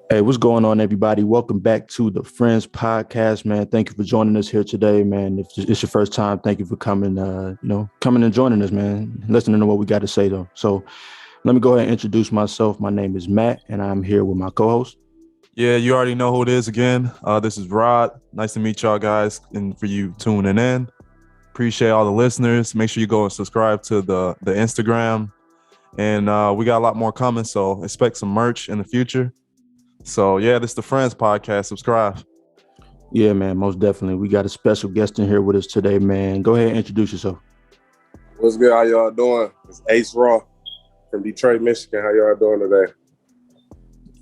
Hey, what's going on, everybody? Welcome back to the Friends Podcast, man. Thank you for joining us here today, man. If it's your first time, thank you for coming, coming and joining us, man. Listening to what we got to say, though. So let me go ahead and introduce myself. My name is Matt, and I'm here with my co-host. Yeah, you already know who it is again. This is Rod. Nice to meet y'all guys and for you tuning in. Appreciate all the listeners. Make sure you go and subscribe to the Instagram. And we got a lot more coming, so expect some merch in the future. So yeah, this is the Friends Podcast. Subscribe. Yeah, man, most definitely. We got a special guest in here with us today, man. Go ahead and introduce yourself. What's good? How y'all doing? It's Ace Rawr from Detroit, Michigan. How y'all doing today?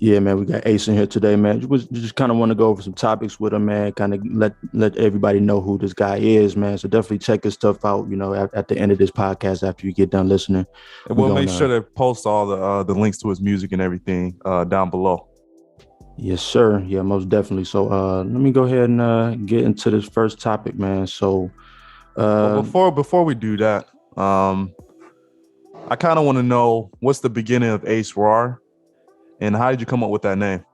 Yeah, man, we got Ace in here today, man. We just kind of want to go over some topics with him, man. Kind of let everybody know who this guy is, man. So definitely check his stuff out. You know, at the end of this podcast, after you get done listening, And we'll make sure to post all the links to his music and everything down below. Yes, sir. Yeah, most definitely. So let me go ahead and get into this first topic, man. So But before we do that, I kind of want to know what's the beginning of Ace Rawr. And how did you come up with that name?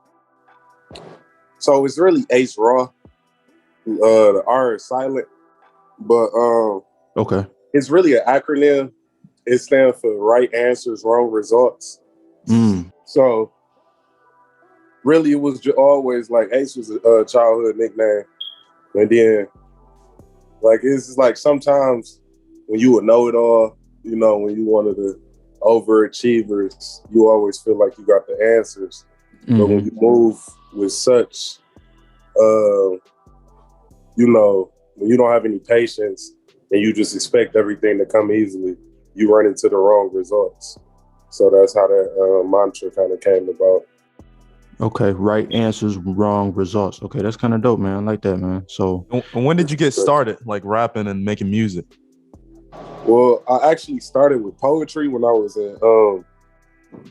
So it's really Ace Rawr. The R is silent, but okay, it's really an acronym. It stands for right answers, wrong results. So really, it was always like Ace was a childhood nickname, and then like it's just like sometimes when you would know it all, you know, when you one of the overachievers, you always feel like you got the answers. But when you move with such, when you don't have any patience and you just expect everything to come easily, you run into the wrong results. So that's how that mantra kind of came about. Okay, right answers, wrong results. Okay, that's kind of dope, man. I like that, man. So and when did you get started, like rapping and making music? Well, I actually started with poetry when I was in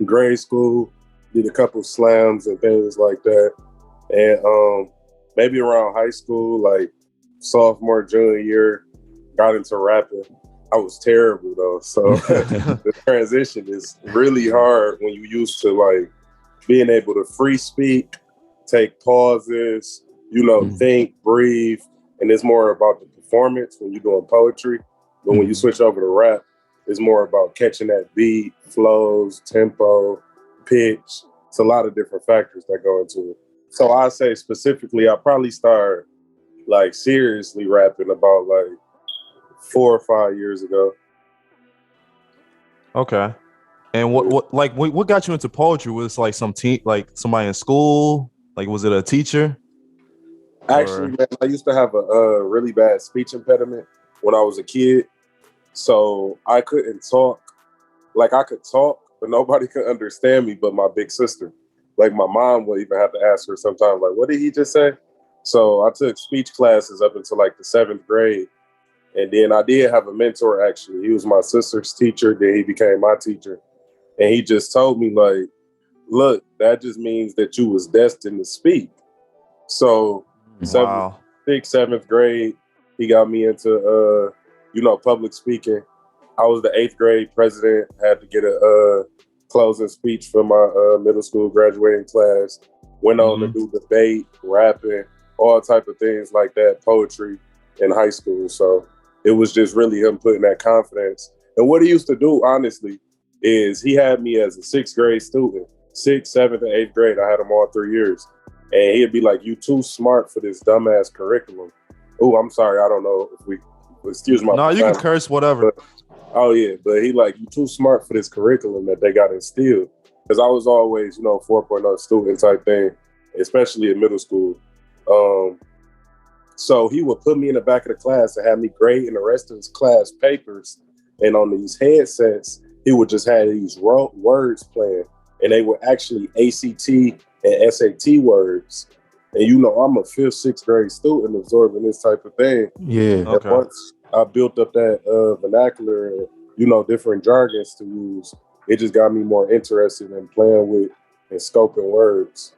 grade school. Did a couple slams and things like that. And maybe around high school, like sophomore, junior year, got into rapping. I was terrible though. So the transition is really hard when you used to like being able to free speak, take pauses, think, breathe. And it's more about the performance when you're doing poetry. But when you switch over to rap, it's more about catching that beat, flows, tempo, pitch. It's a lot of different factors that go into it. So I say specifically, I probably started like seriously rapping about like 4 or 5 years ago. Okay. And what got you into poetry? Was it like like somebody in school? Like, was it a teacher? Actually, man, I used to have a really bad speech impediment when I was a kid. So I couldn't talk. Like I could talk, but nobody could understand me but my big sister. Like my mom would even have to ask her sometimes, like, what did he just say? So I took speech classes up until like the 7th grade. And then I did have a mentor, actually. He was my sister's teacher. Then he became my teacher. And he just told me, like, look, that just means that you was destined to speak. So wow. 7th grade, he got me into, public speaking. I was the 8th grade president. Had to get a closing speech for my middle school graduating class. Went on to do debate, rapping, all type of things like that, poetry in high school. So it was just really him putting that confidence. And what he used to do, honestly, is he had me as a 6th grade student, 6th, 7th, and 8th grade. I had him all 3 years. And he'd be like, you too smart for this dumbass curriculum. Oh, I'm sorry. I don't know if we, excuse my. No, you can curse whatever. But he like, you too smart for this curriculum that they got instilled. Because I was always, 4.0 student type thing, especially in middle school. So he would put me in the back of the class and have me grading the rest of his class papers. And on these headsets, he would just have these words playing. And they were actually ACT and SAT words. And I'm a 5th, 6th grade student absorbing this type of thing. Yeah. Okay. And once I built up that vernacular and, different jargons to use, it just got me more interested in playing with and scoping words.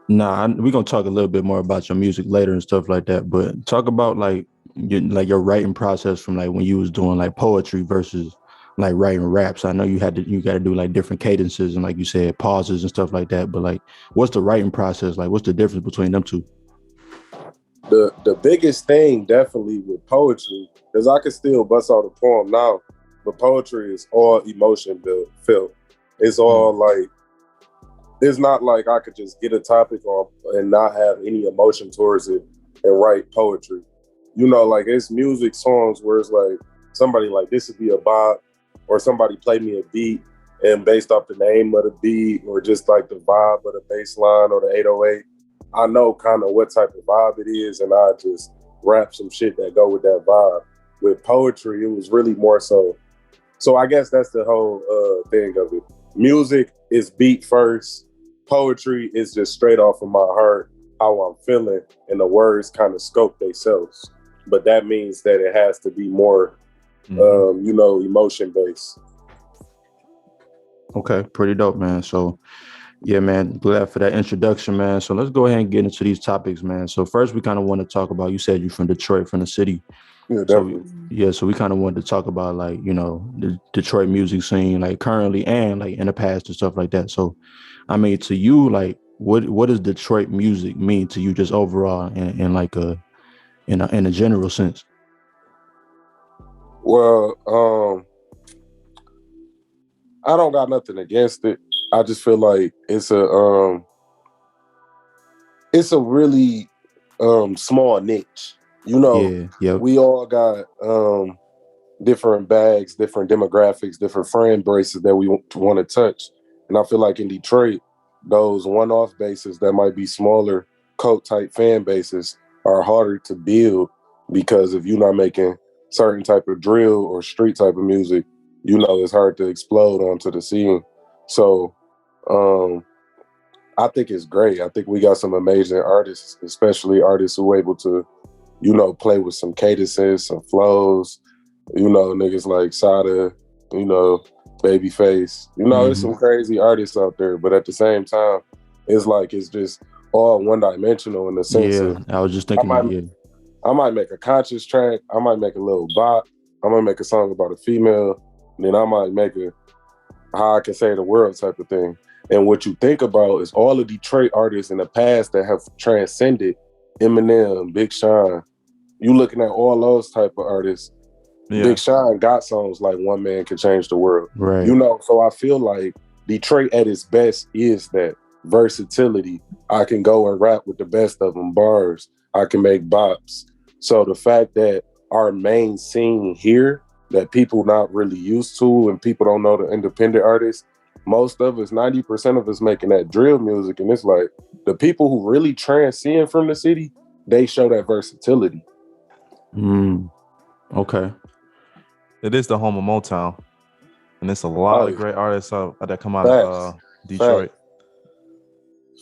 Nah, we're gonna talk a little bit more about your music later and stuff like that. But talk about like your writing process from like when you was doing like poetry versus like writing raps? I know you got to do like different cadences and like you said, pauses and stuff like that. But like, what's the writing process like? What's the difference between them two? The biggest thing definitely with poetry, because I can still bust out a poem now, but poetry is all emotion filled. It's all like, it's not like I could just get a topic on and not have any emotion towards it and write poetry. You know, like it's music songs where it's like somebody like, this would be a bop, or somebody play me a beat and based off the name of the beat or just like the vibe of the bass line or the 808, I know kind of what type of vibe it is, and I just rap some shit that go with that vibe. With poetry, it was really more so. So I guess that's the whole thing of it. Music is beat first. Poetry is just straight off of my heart, how I'm feeling, and the words kind of scope themselves. But that means that it has to be more, emotion based. Okay, pretty dope, man. So yeah, man, glad for that introduction, man. So let's go ahead and get into these topics, man. So first, we kind of want to talk about, you said you're from Detroit, from the city. Yeah, definitely. So we kind of wanted to talk about like, the Detroit music scene, like currently and like in the past and stuff like that. So, I mean, to you, like, what does Detroit music mean to you, just overall, in like in a general sense? Well, I don't got nothing against it. I just feel like it's a really small niche. You know, Yeah, yep. we all got different bags, different demographics, different friend braces that we want to touch. And I feel like in Detroit, those one-off bases that might be smaller, cult-type fan bases are harder to build because if you're not making certain type of drill or street type of music, it's hard to explode onto the scene. So I think it's great. I think we got some amazing artists, especially artists who are able to, play with some cadences, some flows, niggas like Sada, Babyface. There's some crazy artists out there, but at the same time, it's just all one dimensional in the sense of, I was just thinking I might make a conscious track, I might make a little bop, I might make a song about a female, and then I might make a how I can say the world type of thing. And what you think about is all the Detroit artists in the past that have transcended Eminem, Big Sean. You looking at all those type of artists. Yeah. Big Sean got songs like One Man Can Change the World. Right. So I feel like Detroit at its best is that versatility. I can go and rap with the best of them, bars. I can make bops. So the fact that our main scene here that people not really used to and people don't know the independent artists, most of us, 90% of us making that drill music. And it's like the people who really transcend from the city, they show that versatility. Okay. It is the home of Motown. And it's a lot of great artists that come out of Detroit.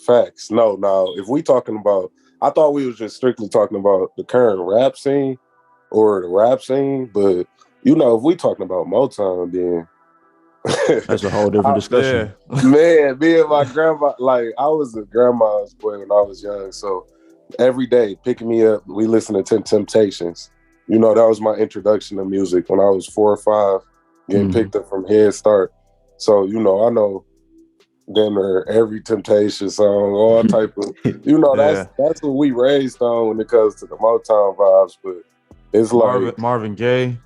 Facts. No, if we talking about, I thought we was just strictly talking about the current rap scene or the rap scene, but if we talking about Motown, then that's a whole different discussion. Man, me and my grandma, like I was a grandma's boy when I was young. So every day picking me up, we listen to Temptations. That was my introduction to music when I was 4 or 5, getting picked up from Head Start. So, I know dinner, every Temptation song, all type of, that's what we raised on when it comes to the Motown vibes. But it's like Marvin Gaye,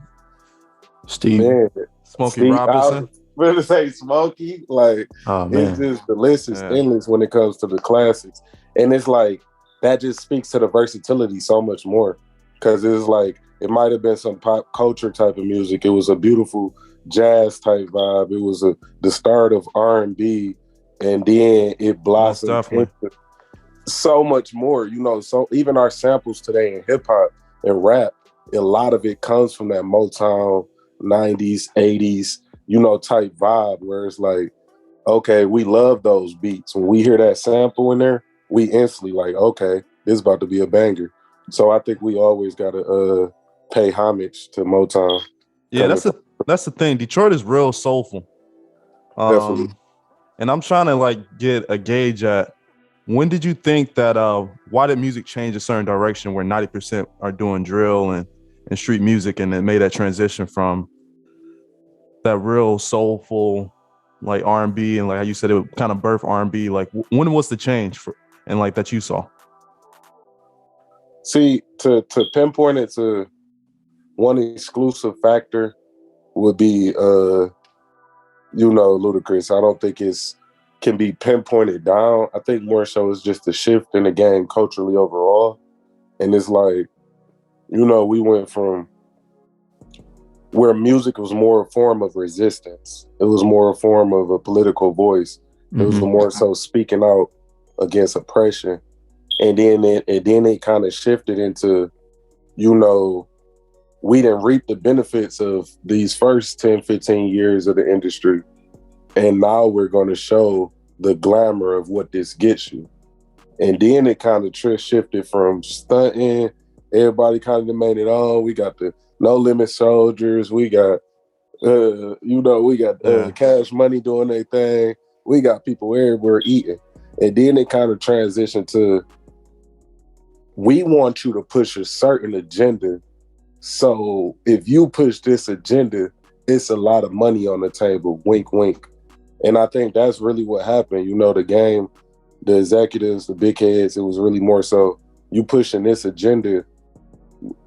Steve, Smokey Robinson. I was gonna say Smokey, like it's just the list is endless when it comes to the classics, and it's like that just speaks to the versatility so much more because it's like it might have been some pop culture type of music. It was a beautiful jazz type vibe. It was the start of R&B, and then it blossomed into so much more. So even our samples today in hip hop and rap, a lot of it comes from that Motown 90s, 80s. Type vibe where it's like, okay, we love those beats. When we hear that sample in there, we instantly like, okay, this is about to be a banger. So I think we always gotta pay homage to Motown. Yeah, that's the thing. Detroit is real soulful. Definitely. And I'm trying to like get a gauge at when did you think that why did music change a certain direction where 90% are doing drill and street music, and it made that transition from that real soulful like R&B, and like how you said it would kind of birth R&B. Like when was the change for and like that you saw? See, to pinpoint it to one exclusive factor would be Ludacris. I don't think it's can be pinpointed down. I think more so it's just a shift in the game culturally overall. And it's like, we went from where music was more a form of resistance. It was more a form of a political voice. It was more so speaking out against oppression. And then it kind of shifted into, we didn't reap the benefits of these first 10, 15 years of the industry. And now we're going to show the glamour of what this gets you. And then it kind of shifted from stunting. Everybody kind of made it on. We got the No Limit Soldiers. We got, Cash Money doing their thing. We got people everywhere eating. And then it kind of transitioned to, we want you to push a certain agenda. So if you push this agenda, it's a lot of money on the table. Wink, wink. And I think that's really what happened. The game, the executives, the big heads, it was really more so you pushing this agenda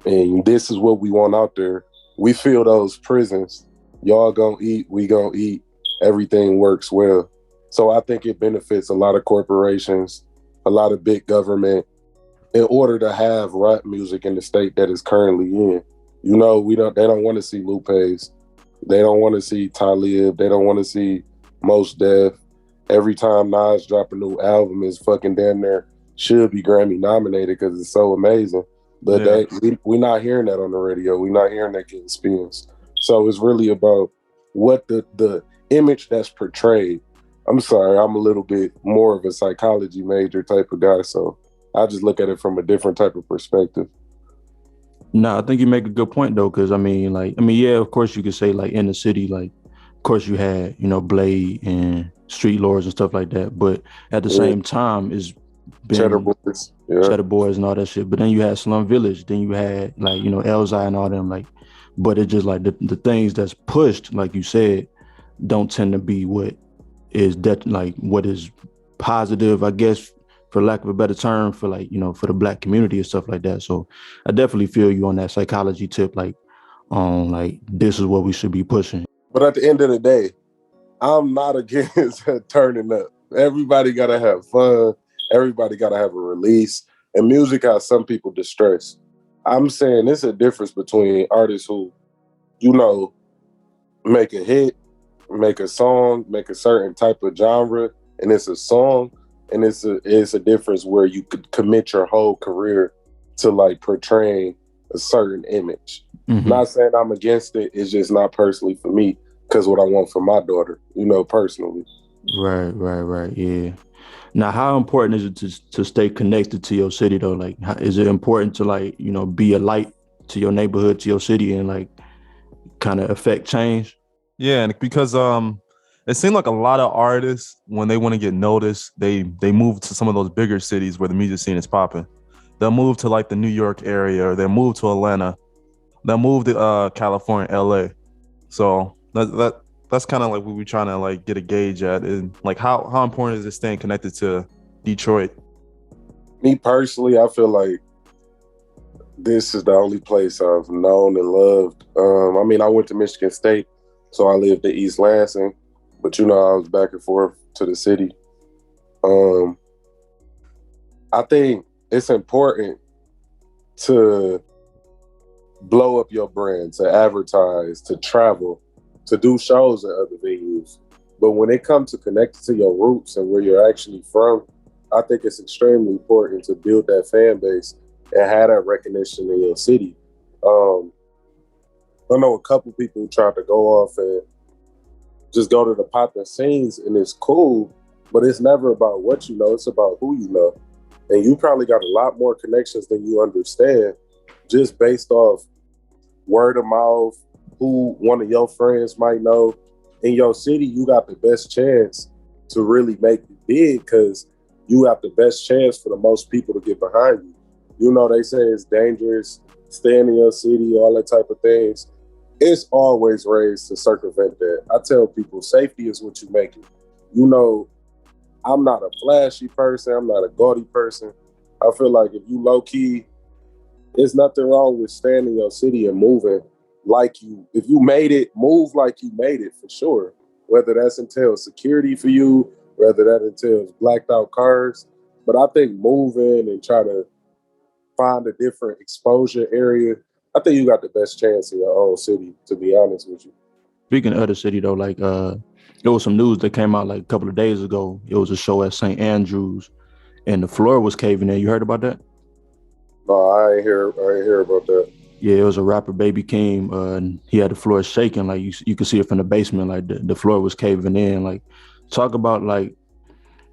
and this is what we want out there. We fill those prisons. Y'all gonna eat, we gonna eat. Everything works well. So I think it benefits a lot of corporations, a lot of big government, in order to have rap music in the state that is currently in. They don't want to see Lupe's. They don't want to see Talib. They don't want to see Mos Def. Every time Nas drop a new album, is fucking damn near should be Grammy nominated because it's so amazing. But we're not hearing that on the radio. We're not hearing that getting spins. So it's really about what the image that's portrayed. I'm sorry, I'm a little bit more of a psychology major type of guy, so I just look at it from a different type of perspective. No, I think you make a good point though, because yeah, of course you could say like in the city, like of course you had, Blade and Street Lords and stuff like that. But at the same time, it's been Cheddar Boys and all that shit. But then you had Slum Village, then you had like, Elzai and all them, like, but it just like the things that's pushed, like you said, don't tend to be what is what is positive, I guess, for lack of a better term, for like, for the Black community and stuff like that. So I definitely feel you on that psychology tip, like this is what we should be pushing. But at the end of the day, I'm not against turning up. Everybody gotta have fun. Everybody gotta have a release. And music has some people distressed. I'm saying there's a difference between artists who, make a hit, make a song, make a certain type of genre, and it's a song, and it's a difference where you could commit your whole career to like portraying a certain image. Not saying I'm against it, it's just not personally for me, because what I want for my daughter, personally. Right, yeah. Now, how important is it to stay connected to your city though? Like, is it important to like, be a light to your neighborhood, to your city, and like kind of affect change? Yeah, and because it seemed like a lot of artists, when they want to get noticed, they move to some of those bigger cities where the music scene is popping. They'll move to like the New York area, or they'll move to Atlanta. They'll move to California, LA. So that's kind of like what we're trying to like get a gauge at, and like how important is it staying connected to Detroit? Me personally, I feel like this is the only place I've known and loved. I went to Michigan State, so I lived in East Lansing, but I was back and forth to the city. I think it's important to blow up your brand, to advertise, to travel, to do shows at other venues. But when it comes to connecting to your roots and where you're actually from, I think it's extremely important to build that fan base and have that recognition in your city. I know a couple people tried to go off and just go to the popping scenes, and it's cool, but it's never about what you know, it's about who you know. And you probably got a lot more connections than you understand, just based off word of mouth, who one of your friends might know. In your city, you got the best chance to really make it big because you have the best chance for the most people to get behind you. They say it's dangerous, staying in your city, all that type of things. it's always ways to circumvent that. I tell people safety is what you make it. You know, I'm not a flashy person. I'm not a gaudy person. I feel like if you low key, there's nothing wrong with staying in your city and moving like you. If you made it, move like you made it for sure. Whether that's entails security for you, whether that entails blacked out cars. But I think moving and try to find a different exposure area, I think you got the best chance in your own city, to be honest with you. Speaking of the city though, like there was some news that came out like a couple of days ago. It was a show at St. Andrews and the floor was caving in. You heard about that? No, I ain't hear about that. Yeah, it was a rapper, Baby Keem, and he had the floor shaking. Like you could see it from the basement. Like the floor was caving in. Like talk about like,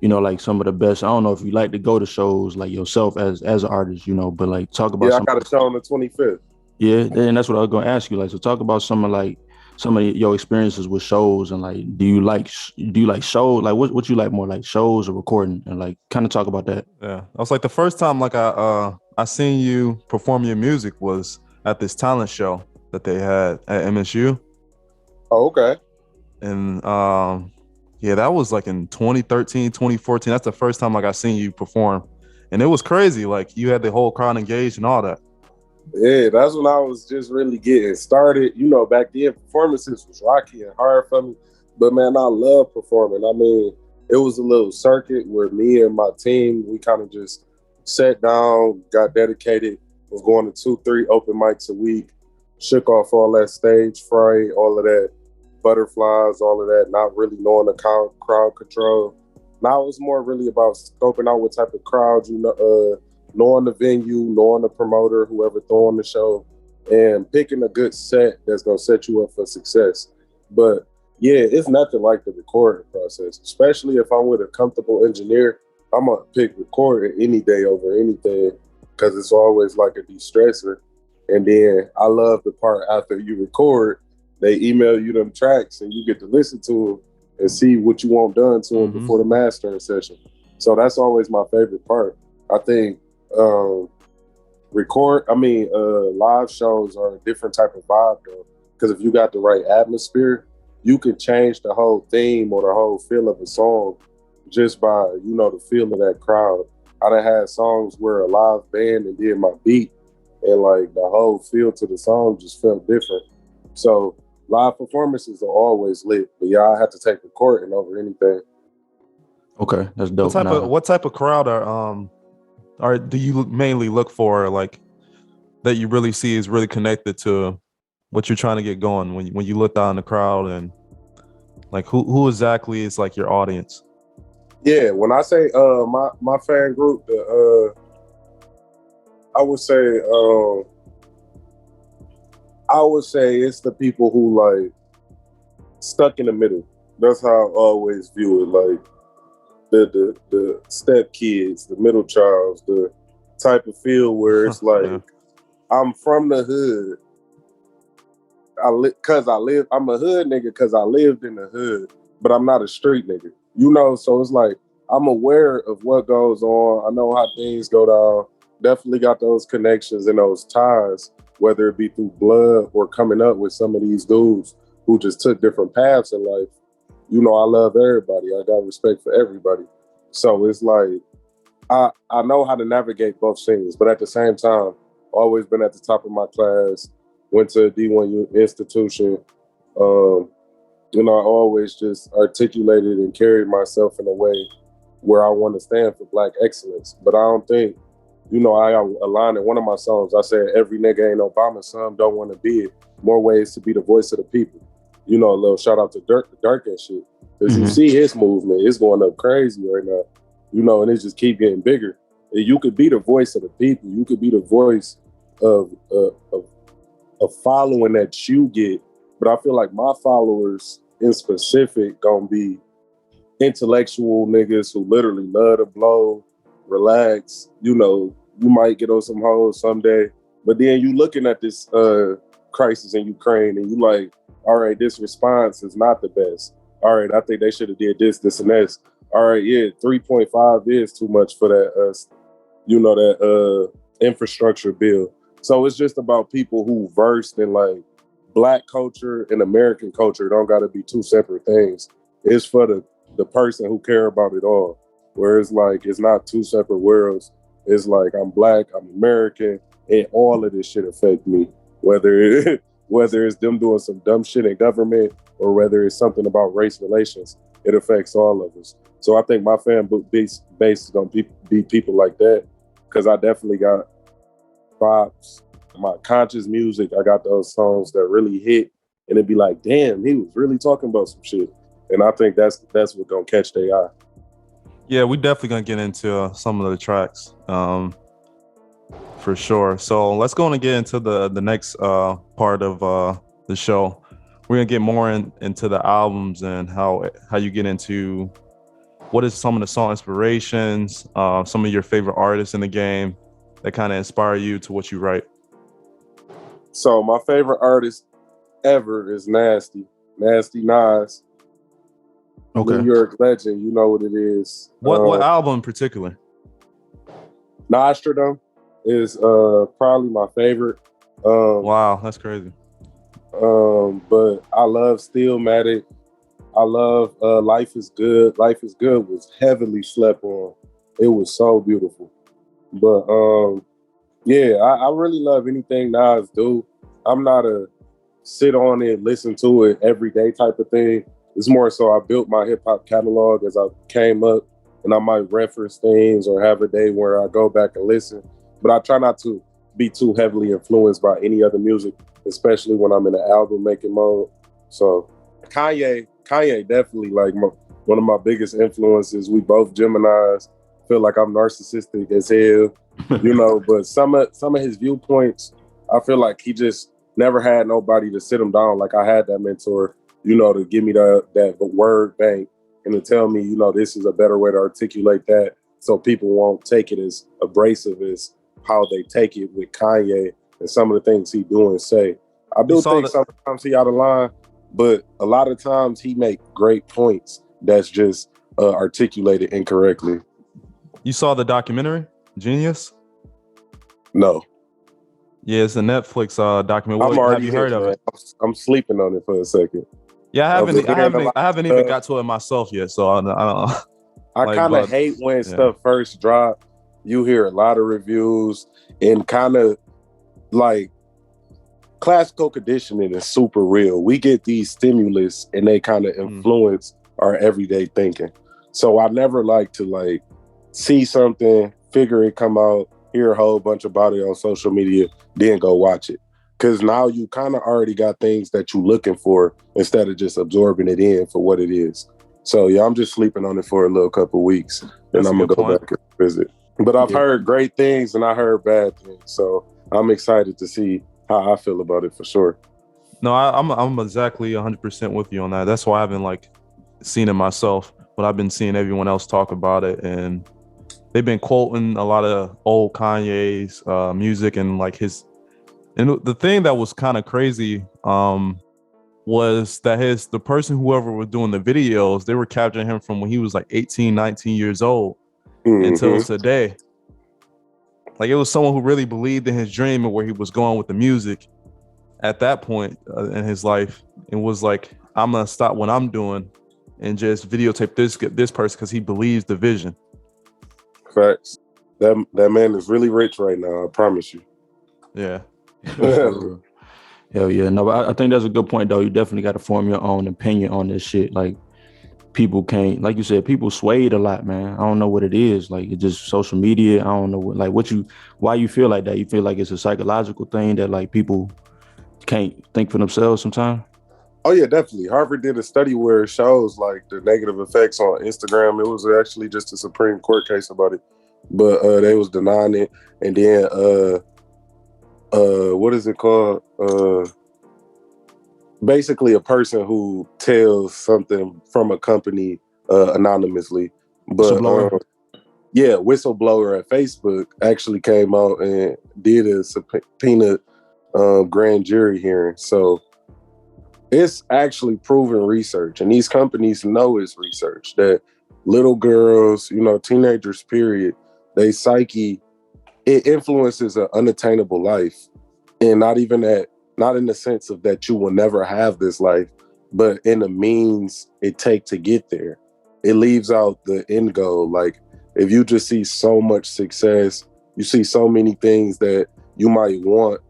like some of the best. I don't know if you like to go to shows like yourself as an artist, but like talk about Yeah, I some. got a show on the 25th. Yeah, and that's what I was gonna ask you. Like, so talk about some of your experiences with shows and like, do you like shows? Like, what you like more, like shows or recording? And like, kind of talk about that. Yeah, I was like the first time like I seen you perform your music was at this talent show that they had at MSU, Oh, okay. and yeah, that was like in 2013, 2014. That's the first time like I seen you perform, and it was crazy. Like you had the whole crowd engaged and all that. Yeah, that's when I was just really getting started. Back then performances was rocky and hard for me. But man, I love performing. I mean, it was a little circuit where me and my team, we kind of just sat down, got dedicated, was going to 2-3 open mics a week, shook off all that stage fright, all of that butterflies, all of that, not really knowing the crowd control. Now it's more really about scoping out what type of crowd knowing the venue, knowing the promoter, whoever throwing the show, and picking a good set that's gonna set you up for success. But yeah, it's nothing like the recording process, especially if I'm with a comfortable engineer. I'm gonna pick recording any day over anything because it's always like a de-stressor. And then I love the part after you record, they email you them tracks and you get to listen to them and see what you want done to them before the mastering session. So that's always my favorite part. I think live shows are a different type of vibe though, because if you got the right atmosphere, you can change the whole theme or the whole feel of a song just by the feel of that crowd. I done had songs where a live band and did my beat, and like the whole feel to the song just felt different. So live performances are always lit, but yeah, I have to take recording over anything. Okay, that's dope. What type of crowd do you mainly look for, like that you really see is really connected to what you're trying to get going when you look down the crowd, and like who exactly is like your audience? Yeah, when I say my fan group, I would say it's the people who like stuck in the middle. That's how I always view it. Like the step kids, the middle childs, the type of feel where it's like yeah. I'm from the hood. I'm a hood nigga because I lived in the hood, but I'm not a street nigga. So it's like I'm aware of what goes on. I know how things go down. Definitely got those connections and those ties, whether it be through blood or coming up with some of these dudes who just took different paths in life. I love everybody. I got respect for everybody. So it's like I know how to navigate both scenes, but at the same time, always been at the top of my class, went to a D1 institution. I always just articulated and carried myself in a way where I want to stand for Black excellence. But I don't think, I aligned in one of my songs. I said, every nigga ain't Obama's son, don't want to be it. More ways to be the voice of the people. A little shout out to Dirk and shit. Because you see his movement, it's going up crazy right now. And it just keep getting bigger. And you could be the voice of the people. You could be the voice of following that you get. But I feel like my followers in specific gonna be intellectual niggas who literally love to blow, relax. You might get on some hoes someday. But then you looking at this crisis in Ukraine and you like, all right, this response is not the best. All right, I think they should have did this, and this. All right, yeah, 3.5 is too much for that, that infrastructure bill. So it's just about people who versed in like Black culture and American culture don't got to be two separate things. It's for the person who care about it all. Whereas like it's not two separate worlds. It's like I'm Black, I'm American, and all of this shit affect me. Whether it's them doing some dumb shit in government or whether it's something about race relations, it affects all of us. So I think my fan base is gonna be people like that, because I definitely got vibes. My conscious music, I got those songs that really hit, and it'd be like, damn, he was really talking about some shit. And I think that's what gonna catch their eye. Yeah, we definitely gonna get into some of the tracks, for sure. So let's go on and get into the next part of the show. We're gonna get more into the albums and how you get into what is some of the song inspirations, some of your favorite artists in the game that kind of inspire you to what you write. So my favorite artist ever is Nasty Nas. Okay. New York legend, you know what it is. What album in particular? Nostradam is probably my favorite. Wow, that's crazy. But I love Stillmatic. I love Life is Good. Life is Good was heavily slept on. It was so beautiful. But yeah, I really love anything Nas do. I'm not a sit on it, listen to it every day type of thing. It's more so I built my hip hop catalog as I came up, and I might reference things or have a day where I go back and listen. But I try not to be too heavily influenced by any other music, especially when I'm in the album making mode. So Kanye definitely like one of my biggest influences. We both Geminis. Feel like I'm narcissistic as hell, you know. But some of his viewpoints, I feel like he just never had nobody to sit him down. Like I had that mentor, you know, to give me that word bank and to tell me, you know, this is a better way to articulate that, so people won't take it as abrasive as how they take it with Kanye and some of the things he do and say. I do think sometimes he out of line, but a lot of times he make great points that's just articulated incorrectly. You saw the documentary, Genius? No. Yeah, it's a Netflix documentary. Have you heard of it? I'm sleeping on it for a second. Yeah, I haven't even got to it myself yet, so I don't know. I kind of hate when stuff first drop. You hear a lot of reviews and kind of like classical conditioning is super real. We get these stimulus and they kind of influence our everyday thinking. So I never like to like see something, figure it come out, hear a whole bunch about it on social media, then go watch it. Because now you kind of already got things that you're looking for instead of just absorbing it in for what it is. So yeah, I'm just sleeping on it for a little couple weeks, and I'm gonna go back and visit. But I've heard great things and I heard bad things, so I'm excited to see how I feel about it for sure. No, I'm exactly 100% with you on that. That's why I haven't like seen it myself, but I've been seeing everyone else talk about it, and they've been quoting a lot of old Kanye's music and like his. And the thing that was kind of crazy was that the person, whoever was doing the videos, they were capturing him from when he was like 18, 19 years old until today. Like it was someone who really believed in his dream and where he was going with the music at that point in his life. It was like, I'm going to stop what I'm doing and just videotape this person because he believes the vision. Facts. That man is really rich right now, I promise you. Yeah. Hell yeah. No, but I think that's a good point though. You definitely got to form your own opinion on this shit. Like people can't, like you said, people swayed a lot, man. I don't know what it is. Like it's just social media. I don't know why you feel like that. You feel like it's a psychological thing that like people can't think for themselves sometimes? Oh yeah, definitely. Harvard did a study where it shows like the negative effects on Instagram. It was actually just a Supreme Court case about it, but they was denying it. And then what is it called? Basically a person who tells something from a company anonymously. But whistleblower at Facebook actually came out and did a subpoena grand jury hearing. So it's actually proven research, and these companies know it's research that little girls, you know, teenagers, period, they psyche, it influences an unattainable life. And not even that not in the sense of that you will never have this life, but in the means it take to get there. It leaves out the end goal. Like if you just see so much success, you see so many things that you might want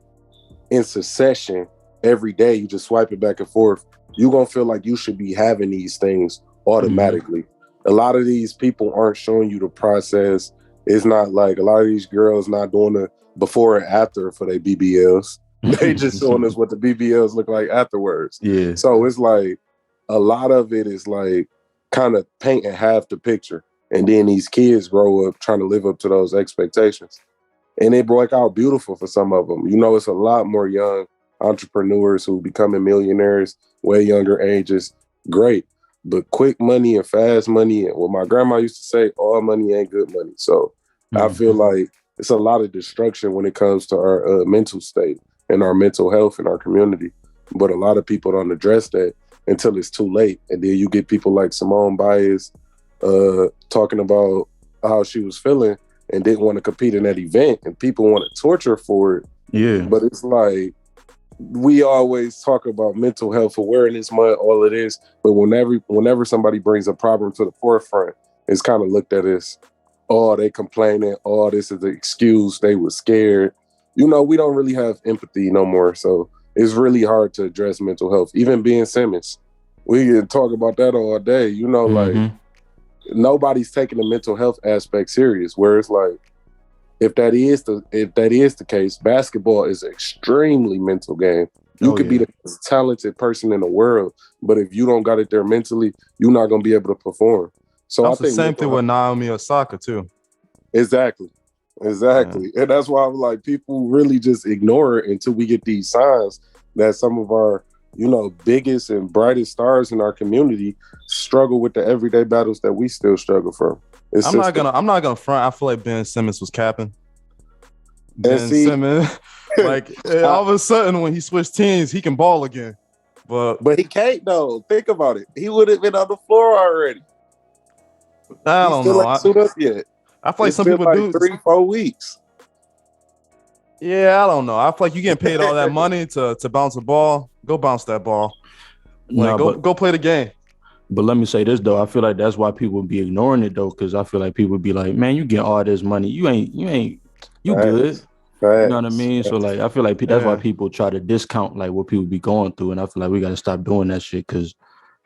in succession every day, you just swipe it back and forth, you're going to feel like you should be having these things automatically. A lot of these people aren't showing you the process. It's not like a lot of these girls not doing the before and after for their BBLs. They just showing us what the BBLs look like afterwards. Yeah. So it's like a lot of it is like kind of painting half the picture. And then these kids grow up trying to live up to those expectations. And it break out beautiful for some of them. You know, it's a lot more young entrepreneurs who becoming millionaires way younger ages. Great. But quick money and fast money, and what my grandma used to say, all money ain't good money. So I feel like it's a lot of destruction when it comes to our mental state and our mental health in our community. But a lot of people don't address that until it's too late. And then you get people like Simone Biles talking about how she was feeling and didn't want to compete in that event, and people want to torture for it. Yeah. But it's like, we always talk about mental health awareness month, all of this, but whenever somebody brings a problem to the forefront, it's kind of looked at as, oh, they complaining, oh, this is the excuse, they were scared. You know, we don't really have empathy no more, so it's really hard to address mental health. Even Ben Simmons, we can talk about that all day. You know, like nobody's taking the mental health aspect serious. Where it's like, if that is the case, basketball is an extremely mental game. You could be the most talented person in the world, but if you don't got it there mentally, you're not gonna be able to perform. So that's I think the same thing with Naomi Osaka too. Exactly. Yeah. And that's why I'm like, people really just ignore it until we get these signs that some of our, you know, biggest and brightest stars in our community struggle with the everyday battles that we still struggle from. I'm not gonna front. I feel like Ben Simmons was capping. Simmons, like all of a sudden when he switched teams, he can ball again. But he can't though. Think about it. He would have been on the floor already. I don't know. Ain't suit up yet. I feel like some been people like do 3-4 weeks. Yeah, I don't know. I feel like you getting paid all that money to bounce a ball. Go bounce that ball. Like, go play the game. But let me say this though, I feel like that's why people be ignoring it though, because I feel like people be like, man, you get all this money, you good. You know what I mean? So like, I feel like that's why people try to discount like what people be going through, and I feel like we got to stop doing that shit, because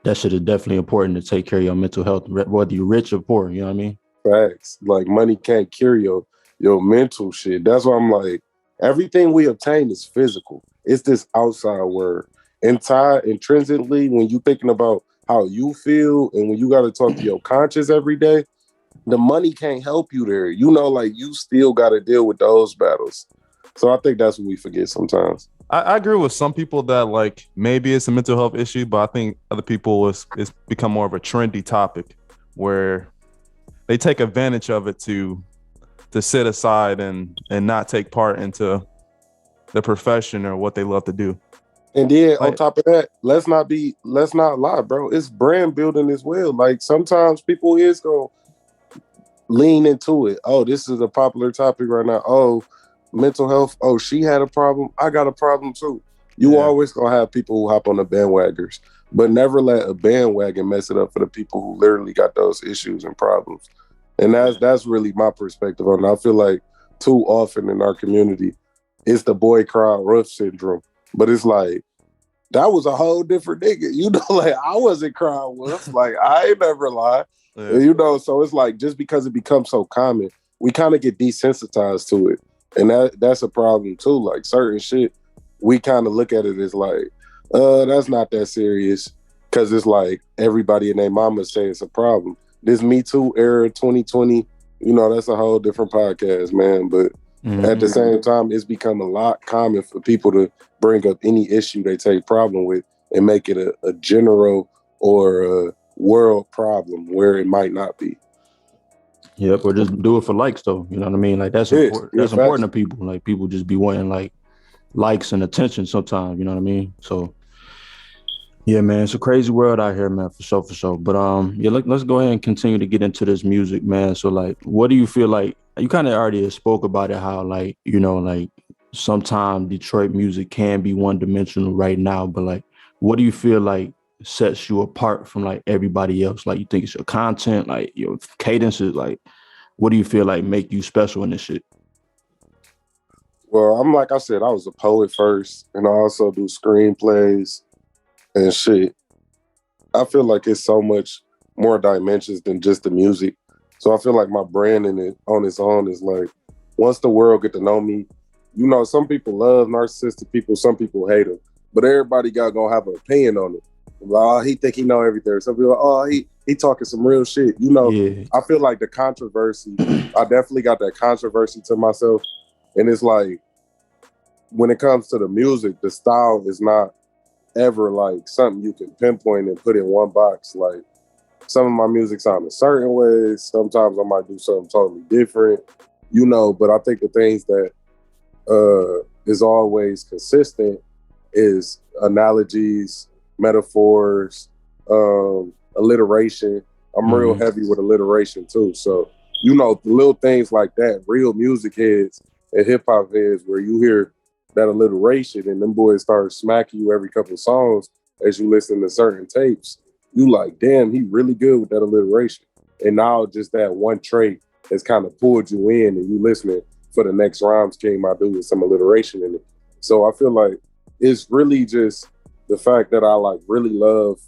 that shit is definitely important to take care of your mental health, whether you're rich or poor. You know what I mean? Facts. Like money can't cure your mental shit. That's why I'm like, everything we obtain is physical. It's this outside word. And tied intrinsically, when you thinking about how you feel and when you got to talk to your conscience every day, the money can't help you there. You know, like you still got to deal with those battles. So I think that's what we forget sometimes. I agree with some people that like maybe it's a mental health issue, but I think other people it's become more of a trendy topic where they take advantage of it to sit aside and not take part into the profession or what they love to do. And then on top of that, let's not lie, bro. It's brand building as well. Like sometimes people is gonna lean into it. Oh, this is a popular topic right now. Oh, mental health. Oh, she had a problem. I got a problem too. You always gonna have people who hop on the bandwagons, but never let a bandwagon mess it up for the people who literally got those issues and problems. And that's really my perspective on it. I feel like too often in our community, it's the boy cry rough syndrome. But it's like, that was a whole different nigga. You know, like I wasn't crying wolf. Like I ain't never lied. Yeah. You know, so it's like just because it becomes so common, we kind of get desensitized to it. And that's a problem too. Like certain shit, we kind of look at it as like, that's not that serious. Cause it's like everybody and their mama say it's a problem. This Me Too era 2020, you know, that's a whole different podcast, man. But at the same time, it's become a lot common for people to bring up any issue they take problem with and make it a general or a world problem where it might not be. Yep, or just do it for likes though. You know what I mean? Like that's important. That's important to people. Like people just be wanting like likes and attention sometimes, you know what I mean? So yeah, man, it's a crazy world out here, man, for sure. But yeah, let's go ahead and continue to get into this music, man. So like, what do you feel like? You kind of already spoke about it, how like, you know, like sometimes Detroit music can be one dimensional right now, but like, what do you feel like sets you apart from like everybody else? Like, you think it's your content, like your cadences, like, what do you feel like make you special in this shit? Well, I'm like I said, I was a poet first, and I also do screenplays and shit. I feel like it's so much more dimensions than just the music. So I feel like my brand in it on its own is like, once the world get to know me, you know, some people love narcissistic people, some people hate them, but everybody gonna have an opinion on it. Like, oh, he think he know everything. Some people, oh, he talking some real shit. You know, Yeah. I feel like the controversy. I definitely got that controversy to myself, and it's like when it comes to the music, the style is not ever like something you can pinpoint and put in one box. Like some of my music sound a certain way. Sometimes I might do something totally different, you know. But I think the things that is always consistent is analogies, metaphors, alliteration. I'm real heavy with alliteration too. So, you know, the little things like that, real music heads and hip hop heads, where you hear that alliteration and them boys start smacking you every couple of songs as you listen to certain tapes, you like, damn, he really good with that alliteration. And now just that one trait has kind of pulled you in and you listening for the next rhyme scheme I do with some alliteration in it. So I feel like it's really just the fact that I like really love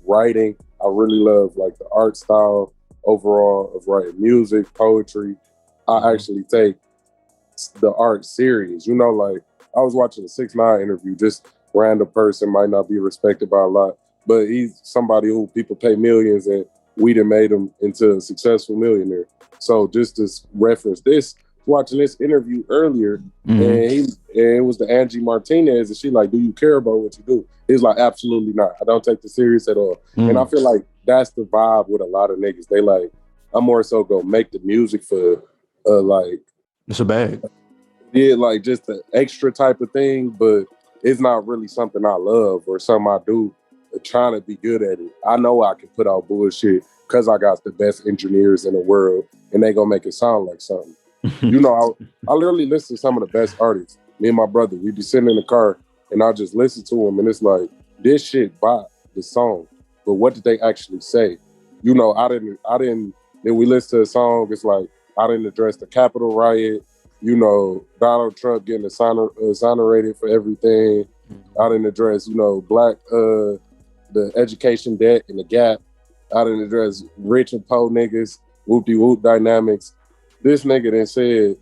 writing. I really love like the art style overall of writing music, poetry. I actually take the art serious. You know, like I was watching a 6ix9ine interview, just random person, might not be respected by a lot, but he's somebody who people pay millions and we done made him into a successful millionaire. So just to reference this, watching this interview earlier, and it was the Angie Martinez, and she like, do you care about what you do? He's like, absolutely not. I don't take this serious at all. And I feel like that's the vibe with a lot of niggas. They like, I'm more so gonna make the music for like, it's a bag. Yeah, like just an extra type of thing, but it's not really something I love or something I do trying to be good at it. I know I can put out bullshit because I got the best engineers in the world and they gonna make it sound like something. You know, I literally listen to some of the best artists. Me and my brother, we be sitting in the car and I just listen to them and it's like, this shit bought the song, but what did they actually say? You know, I didn't, then we listen to a song, it's like, I didn't address the Capitol riot, you know, Donald Trump getting exonerated for everything. I didn't address, you know, the education debt and the gap. I didn't address rich and poor niggas, whoop-de-whoop dynamics. This nigga then said,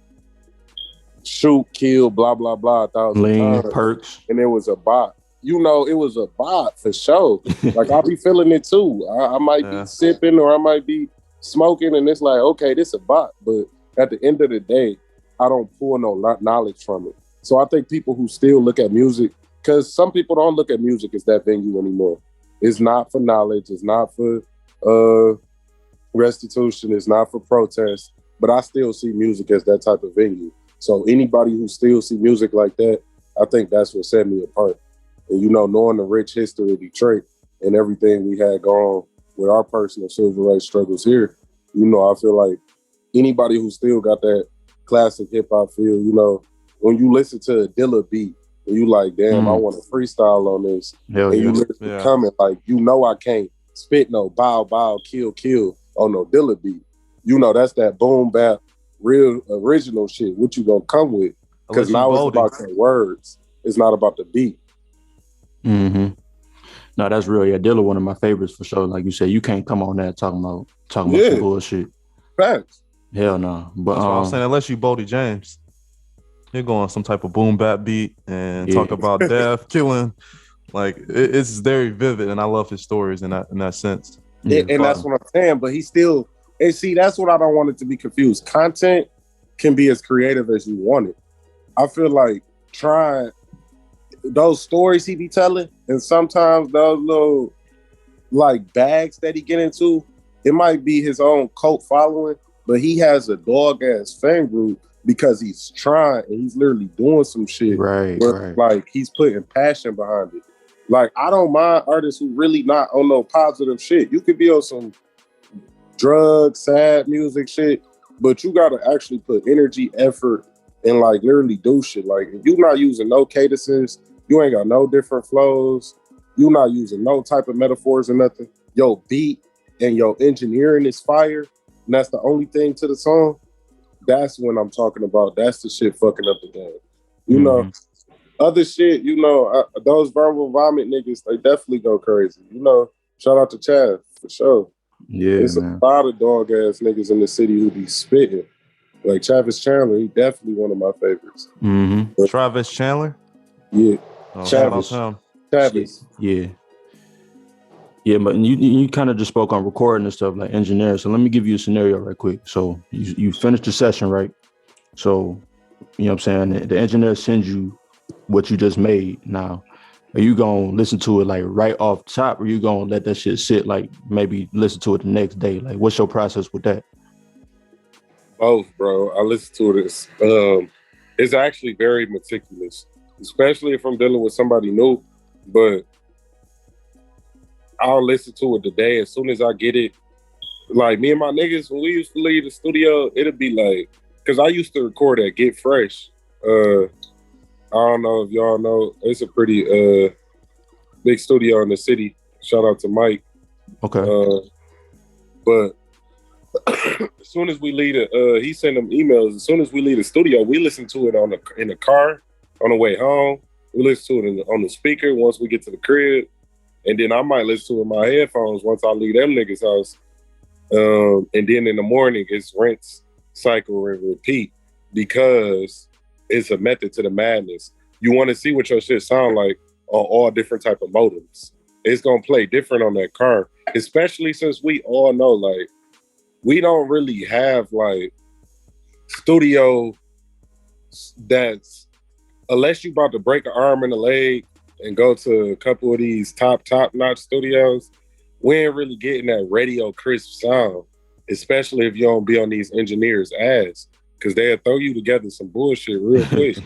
shoot, kill, blah, blah, blah, 1,000 Lean, times. perks. And it was a bot. You know, it was a bot for sure. Like, I'll be feeling it too. I might be sipping or I might be smoking and it's like, okay, this a bot. But at the end of the day, I don't pull no knowledge from it. So I think people who still look at music, because some people don't look at music as that venue anymore. It's not for knowledge. It's not for restitution. It's not for protest. But I still see music as that type of venue. So anybody who still see music like that, I think that's what set me apart. And, you know, knowing the rich history of Detroit and everything we had going with our personal civil rights struggles here, you know, I feel like anybody who still got that classic hip hop feel, you know, when you listen to a Dilla beat and you like, damn, I want to freestyle on this. Hell and yeah. you listen coming, like, you know, I can't spit no bow, bow, kill, kill on no Dilla beat. You know, that's that boom bap, real original shit. What you gonna come with? Because now it's about the words. It's not about the beat. No, that's real. Yeah, Dilla, one of my favorites for sure. Like you said, you can't come on that talking about some bullshit. Facts. Hell no. But that's what I'm saying. Unless you Bodie James, you're going some type of boom bap beat and talk about death, killing. Like it's very vivid, and I love his stories in that sense. Yeah, and that's what I'm saying. But he still, and see, that's what I don't want it to be confused. Content can be as creative as you want it. I feel like trying those stories he be telling, and sometimes those little like bags that he get into, it might be his own cult following, but he has a dog ass fan group because he's trying and he's literally doing some shit. Right. Like he's putting passion behind it. Like I don't mind artists who really not on no positive shit. You could be on some drug, sad music shit, but you gotta actually put energy, effort, and like literally do shit. Like if you not using no cadences, you ain't got no different flows, you not using no type of metaphors or nothing. Yo beat and your engineering is fire, and that's the only thing to the song. That's when I'm talking about. That's the shit fucking up the game. You know, other shit. You know, those verbal vomit niggas, they definitely go crazy. You know, shout out to Chad for sure. Yeah, There's man. a lot of dog ass niggas in the city who be spitting. Like Travis Chandler, he definitely one of my favorites. Travis Chandler? Yeah. Oh, Travis. Motown. Travis. Yeah. Yeah, but you kind of just spoke on recording and stuff like engineering. So let me give you a scenario right quick. So you finished the session, right? So, you know what I'm saying? The engineer sends you what you just made. Now, are you going to listen to it like right off top, or are you going to let that shit sit, like maybe listen to it the next day? Like, what's your process with that? Both, bro. I listen to this. It's actually very meticulous, especially if I'm dealing with somebody new. But I'll listen to it the day as soon as I get it. Like me and my niggas, when we used to leave the studio, it'd be like, because I used to record at Get Fresh. I don't know if y'all know, it's a pretty big studio in the city. Shout out to Mike. Okay. But as soon as we leave he sent them emails. As soon as we leave the studio, we listen to it in the car on the way home. We listen to it on the speaker once we get to the crib. And then I might listen to it in my headphones once I leave them niggas' house. And then in the morning, it's rinse, cycle, and repeat, because it's a method to the madness. You want to see what your shit sound like on all different type of modems. It's going to play different on that car, especially since we all know, like, we don't really have, like, studio that's, unless you about to break an arm and a leg and go to a couple of these top-notch studios, we ain't really getting that radio crisp sound, especially if you don't be on these engineers' ass, because they'll throw you together some bullshit real quick.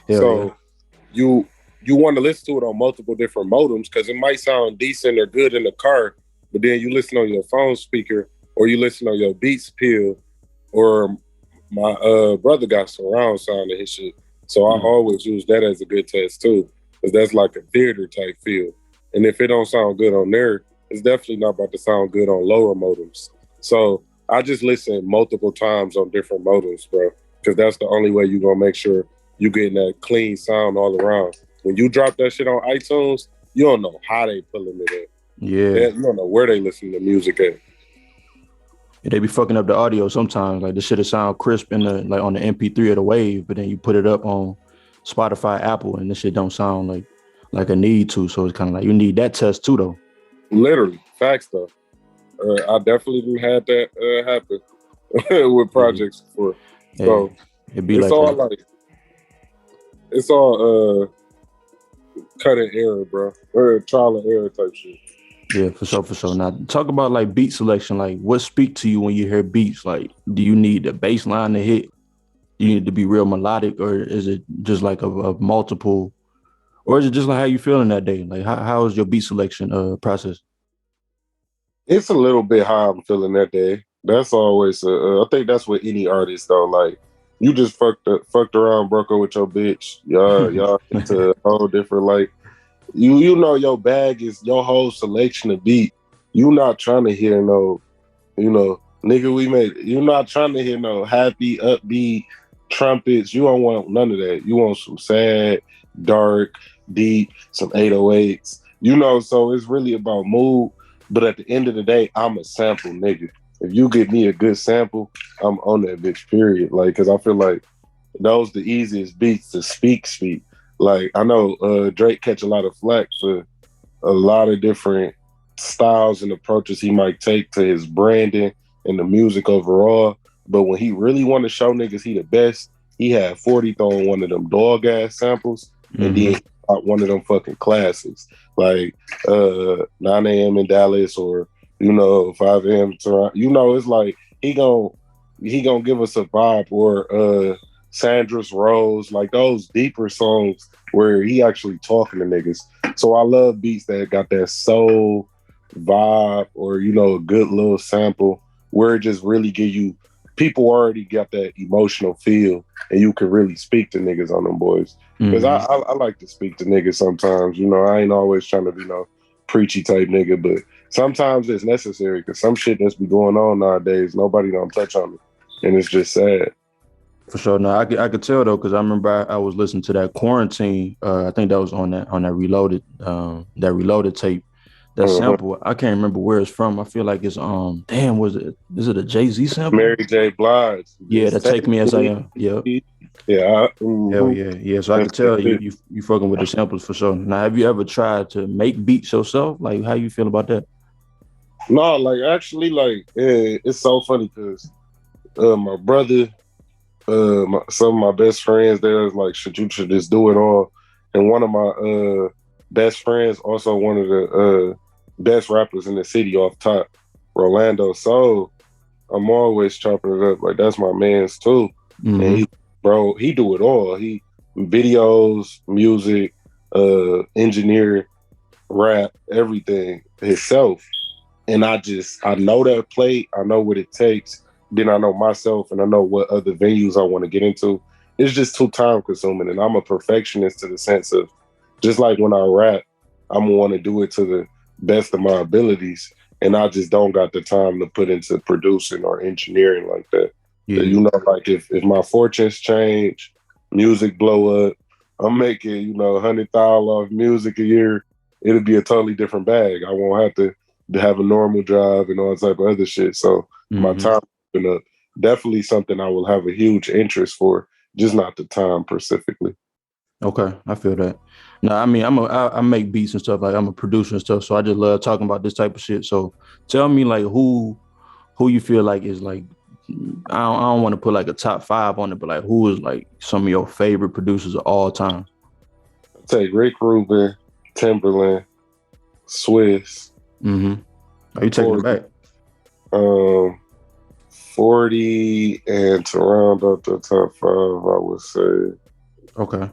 So you want to listen to it on multiple different modems, because it might sound decent or good in the car, but then you listen on your phone speaker or you listen on your Beats Pill, or my brother got surround sound in his shit. So I always use that as a good test too, because that's like a theater type feel. And if it don't sound good on there, it's definitely not about to sound good on lower modems. So I just listen multiple times on different modems, bro, because that's the only way you're going to make sure you're getting that clean sound all around. When you drop that shit on iTunes, you don't know how they pulling it in. Yeah. You don't know where they listen to music at. Yeah, they be fucking up the audio sometimes. Like the shit will sound crisp in the like on the MP3 or the Wave, but then you put it up on Spotify, Apple, and this shit don't sound like a need to. So it's kind of like you need that test too, though. Literally, facts though. I definitely didn't have that happen with projects before. So it'd be it's like all that. like it's all cut and error, bro. Or trial and error type shit. Yeah, for sure. Now talk about like beat selection. Like what speak to you when you hear beats? Like, do you need the bass line to hit? You need to be real melodic, or is it just like a multiple, or is it just like how you feeling that day? Like how is your beat selection process? It's a little bit how I'm feeling that day. That's always I think that's with any artist though. Like you just fucked around, broke up with your bitch. Y'all into a whole different, like you know your bag is your whole selection of beat. You not trying to hear no, nigga, we made. You're not trying to hear no happy, upbeat trumpets. You don't want none of that. You want some sad, dark, deep, some 808s. So it's really about mood. But at the end of the day, I'm a sample nigga. If you give me a good sample, I'm on that bitch, period. Like, because I feel like those the easiest beats to speak. Like, I know Drake catch a lot of flack for a lot of different styles and approaches he might take to his branding and the music overall. But when he really want to show niggas he the best, he had 40 throwing one of them dog ass samples, and then one of them fucking classics like 9 a.m. in Dallas, or 5 a.m. Toronto. It's like he gonna give us a vibe, or Sandra's Rose, like those deeper songs where he actually talking to niggas. So I love beats that got that soul vibe, or a good little sample where it just really give you people already got that emotional feel, and you can really speak to niggas on them boys. Because I like to speak to niggas sometimes. You know, I ain't always trying to be no preachy type nigga, but sometimes it's necessary because some shit that's be going on nowadays, nobody don't touch on it, and it's just sad. For sure. No, I could tell though, because I remember I was listening to that Quarantine. I think that was on that Reloaded tape. That sample, I can't remember where it's from. I feel like it's damn, is it a Jay-Z sample? Mary J. Blige. Yeah, that Take Me As I Am. Yeah. Yeah. Hell yeah. Yeah. So I could tell you fucking with the samples for sure. Now, have you ever tried to make beats yourself? Like, how you feel about that? No, like actually, like it's so funny because my brother, some of my best friends there is like, you should just do it all. And one of my best friends, also one of the best rappers in the city off top, Rolando Soul. I'm always chopping it up. Like, that's my man's too. Mm-hmm. And he do it all. He videos, music, engineer, rap, everything himself. And I know that plate. I know what it takes. Then I know myself, and I know what other venues I want to get into. It's just too time consuming, and I'm a perfectionist to the sense of, just like when I rap, I'm gonna want to do it to the best of my abilities, and I just don't got the time to put into producing or engineering like that. Yeah. You know, like if my fortunes change, music blow up, I'm making $100,000 off music a year. It'll be a totally different bag. I won't have to have a normal job and all type of other shit. So my time up. Definitely something I will have a huge interest for, just not the time specifically. Okay, I feel that. No, I mean I make beats and stuff. Like, I'm a producer and stuff, so I just love talking about this type of shit. So tell me, like, who you feel like is like, I don't want to put like a top 5 on it, but like, who is like some of your favorite producers of all time? I'd take Rick Rubin, Timberland, Swiss. Are you taking it back? 40, and to round up the top 5, I would say. Okay.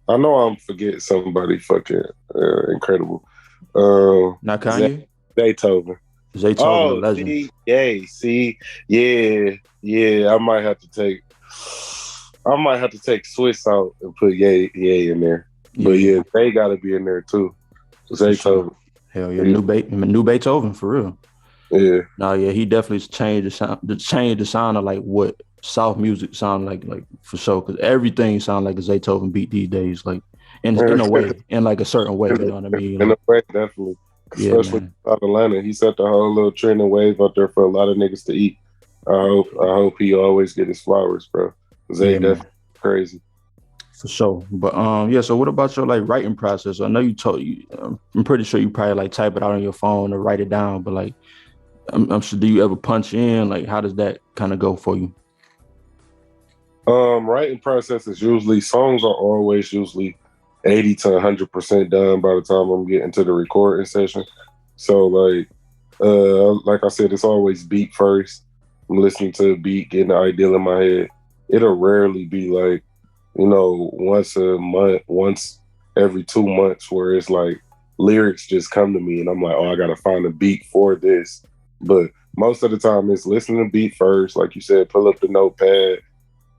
I know I'm forgetting somebody fucking incredible. Not Kanye? Zaytoven. Zaytoven, a legend. Yeah. I might have to take Swiss out and put Ye in there. Yeah. But yeah, they got to be in there too. Zaytoven. Hell yeah, new Beethoven for real. Yeah. No, yeah, he definitely changed the sound of like what South music sound like for sure. Because everything sounds like a Zaytoven beat these days, like in a way, in like a certain way. You know what I mean? In a way, definitely. Especially South Atlanta, he set the whole little trend and wave out there for a lot of niggas to eat. I hope he always get his flowers, bro. Zay definitely crazy. For sure. But yeah, so what about your like writing process? I know I'm pretty sure you probably like type it out on your phone or write it down, but like I'm sure, do you ever punch in? Like, how does that kind of go for you? Writing process is songs are always 80 to 100% done by the time I'm getting to the recording session. So like I said, it's always beat first. I'm listening to a beat, getting the idea in my head. It'll rarely be like, once a month, once every 2 months, where it's like lyrics just come to me and I'm like, oh, I gotta find a beat for this. But most of the time it's listening to beat first, like you said, pull up the notepad,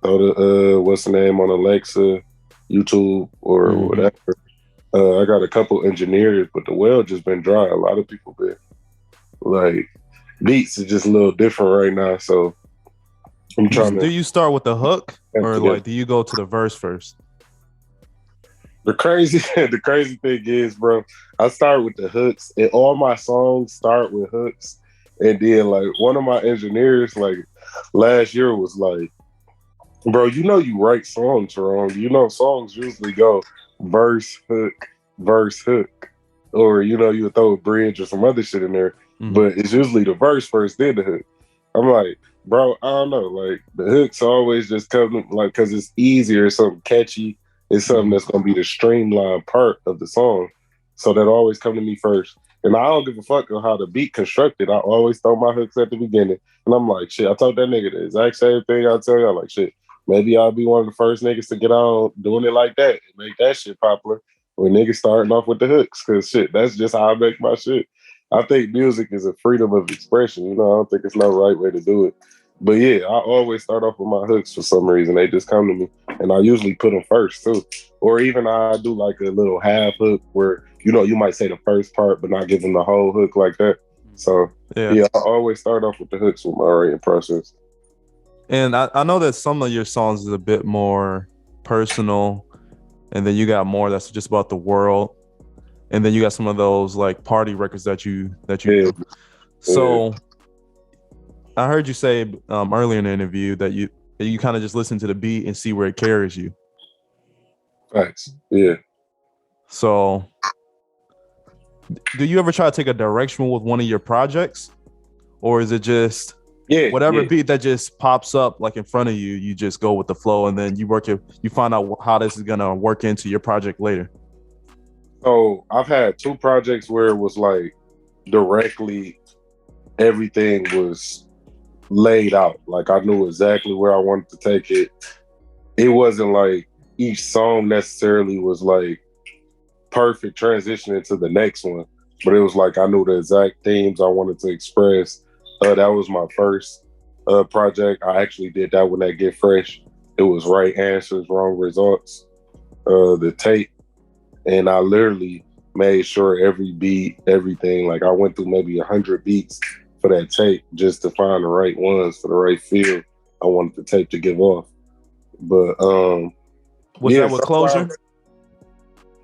throw the what's the name on Alexa, YouTube, or whatever. I got a couple engineers, but the well just been dry. A lot of people been like, beats is just a little different right now. So I'm trying to. Do you start with the hook, or like do you go to the verse first? The crazy thing is, bro, I start with the hooks, and all my songs start with hooks. And then like one of my engineers, like last year, was like, bro, you write songs wrong. Songs usually go verse, hook, or you would throw a bridge or some other shit in there, but it's usually the verse first, then the hook. I'm like, bro, I don't know, like the hooks always just come like because it's easier, it's something catchy, it's something that's gonna be the streamlined part of the song, so that always come to me first. And I don't give a fuck on how the beat constructed. I always throw my hooks at the beginning, and I'm like, shit, I told that nigga the exact same thing I tell y'all, like, shit, maybe I'll be one of the first niggas to get on doing it like that and make that shit popular when niggas starting off with the hooks. Cause shit, that's just how I make my shit. I think music is a freedom of expression. I don't think it's no right way to do it. But yeah, I always start off with my hooks for some reason. They just come to me, and I usually put them first too. Or even I do like a little half hook where you might say the first part, but not give them the whole hook like that. So Yeah. yeah, I always start off with the hooks with my writing process. And I know that some of your songs is a bit more personal, and then you got more that's just about the world, and then you got some of those like party records that you Yeah, do. So I heard you say earlier in the interview that you kind of just listen to the beat and see where it carries you. facts. Yeah. So do you ever try to take a direction with one of your projects, or is it just Yeah, whatever yeah. beat that just pops up like in front of you, you just go with the flow, and then you find out how this is gonna work into your project later? So I've had two projects where it was like directly everything was laid out. Like I knew exactly where I wanted to take it. It wasn't like each song necessarily was like perfect transition into the next one, but it was like I knew the exact themes I wanted to express. That was my first project. I actually did that one at Get Fresh. It was Right Answers, Wrong Results, the tape. And I literally made sure every beat, everything, like I went through maybe 100 beats for that tape just to find the right ones for the right feel I wanted the tape to give off. But Was yeah, that with Closure?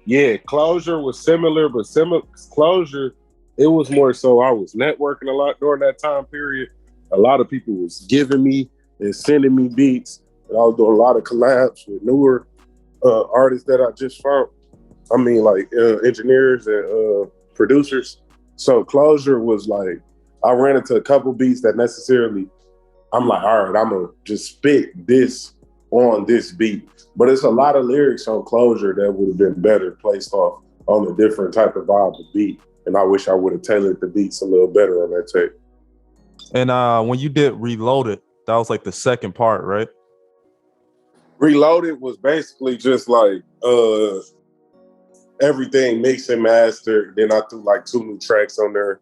yeah, Closure was similar, but Closure, it was more so I was networking a lot during that time period. A lot of people was giving me and sending me beats, and I was doing a lot of collabs with newer artists that I just found. I mean, like engineers and producers. So Closure was like, I ran into a couple beats that necessarily, I'm like, all right, I'm gonna just spit this on this beat. But it's a lot of lyrics on Closure that would have been better placed off on a different type of vibe of beat. And I wish I would have tailored the beats a little better on that tape. And when you did Reloaded, that was like the second part, right? Reloaded was basically just like everything mixed and mastered. Then I threw like 2 new tracks on there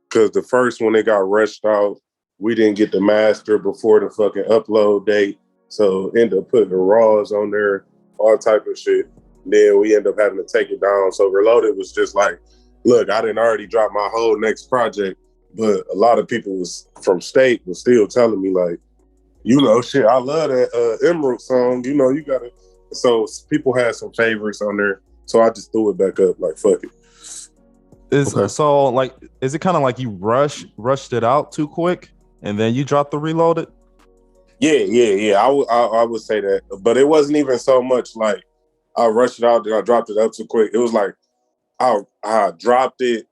because the first one, it got rushed out. We didn't get the master before the fucking upload date. So end up putting the raws on there, all type of shit. Then we end up having to take it down. So Reloaded was just like, look, I didn't already drop my whole next project, but a lot of people was from state was still telling me like, shit, I love that Emerald song. You gotta. So people had some favorites on there. So I just threw it back up like, fuck it. So like, is it kind of like you rushed it out too quick and then you dropped the Reloaded? Yeah. I would say that, but it wasn't even so much like I rushed it out and I dropped it up too quick. It was like I dropped it,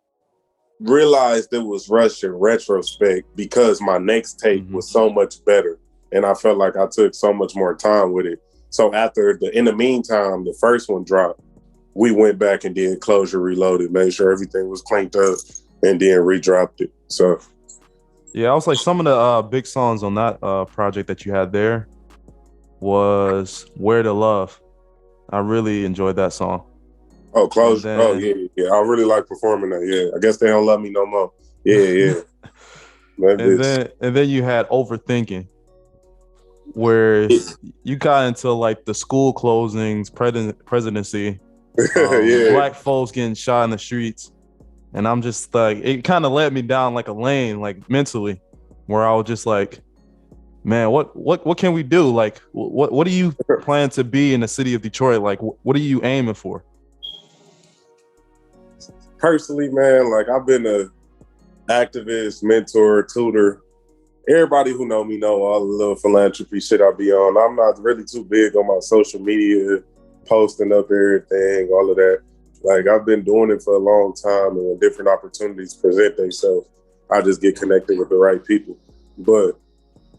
realized it was rushed in retrospect because my next tape was so much better, and I felt like I took so much more time with it. So in the meantime, the first one dropped. We went back and did Closure Reloaded, made sure everything was cleaned up, and then redropped it. So yeah, I was like, some of the big songs on that project that you had there was Where to Love. I really enjoyed that song. Oh, Closure. Oh, yeah. I really like performing that. Yeah. I guess they don't love me no more. Yeah. and then you had Overthinking, where you got into like the school closings, presidency, black folks getting shot in the streets. And I'm just like, it kind of led me down like a lane, like mentally, where I was just like, man, what can we do? Like, what do you plan to be in the city of Detroit? Like, what are you aiming for? Personally, man, like I've been a activist, mentor, tutor. Everybody who know me know all the little philanthropy shit I be on. I'm not really too big on my social media, posting up everything, all of that. Like I've been doing it for a long time, and when different opportunities present themselves, I just get connected with the right people. But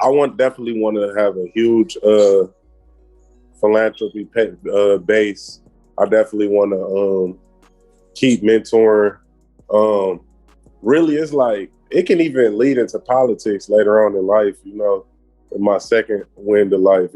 I definitely want to have a huge philanthropy base. I definitely want to keep mentoring. Really, it's like it can even lead into politics later on in life, in my second wind of life,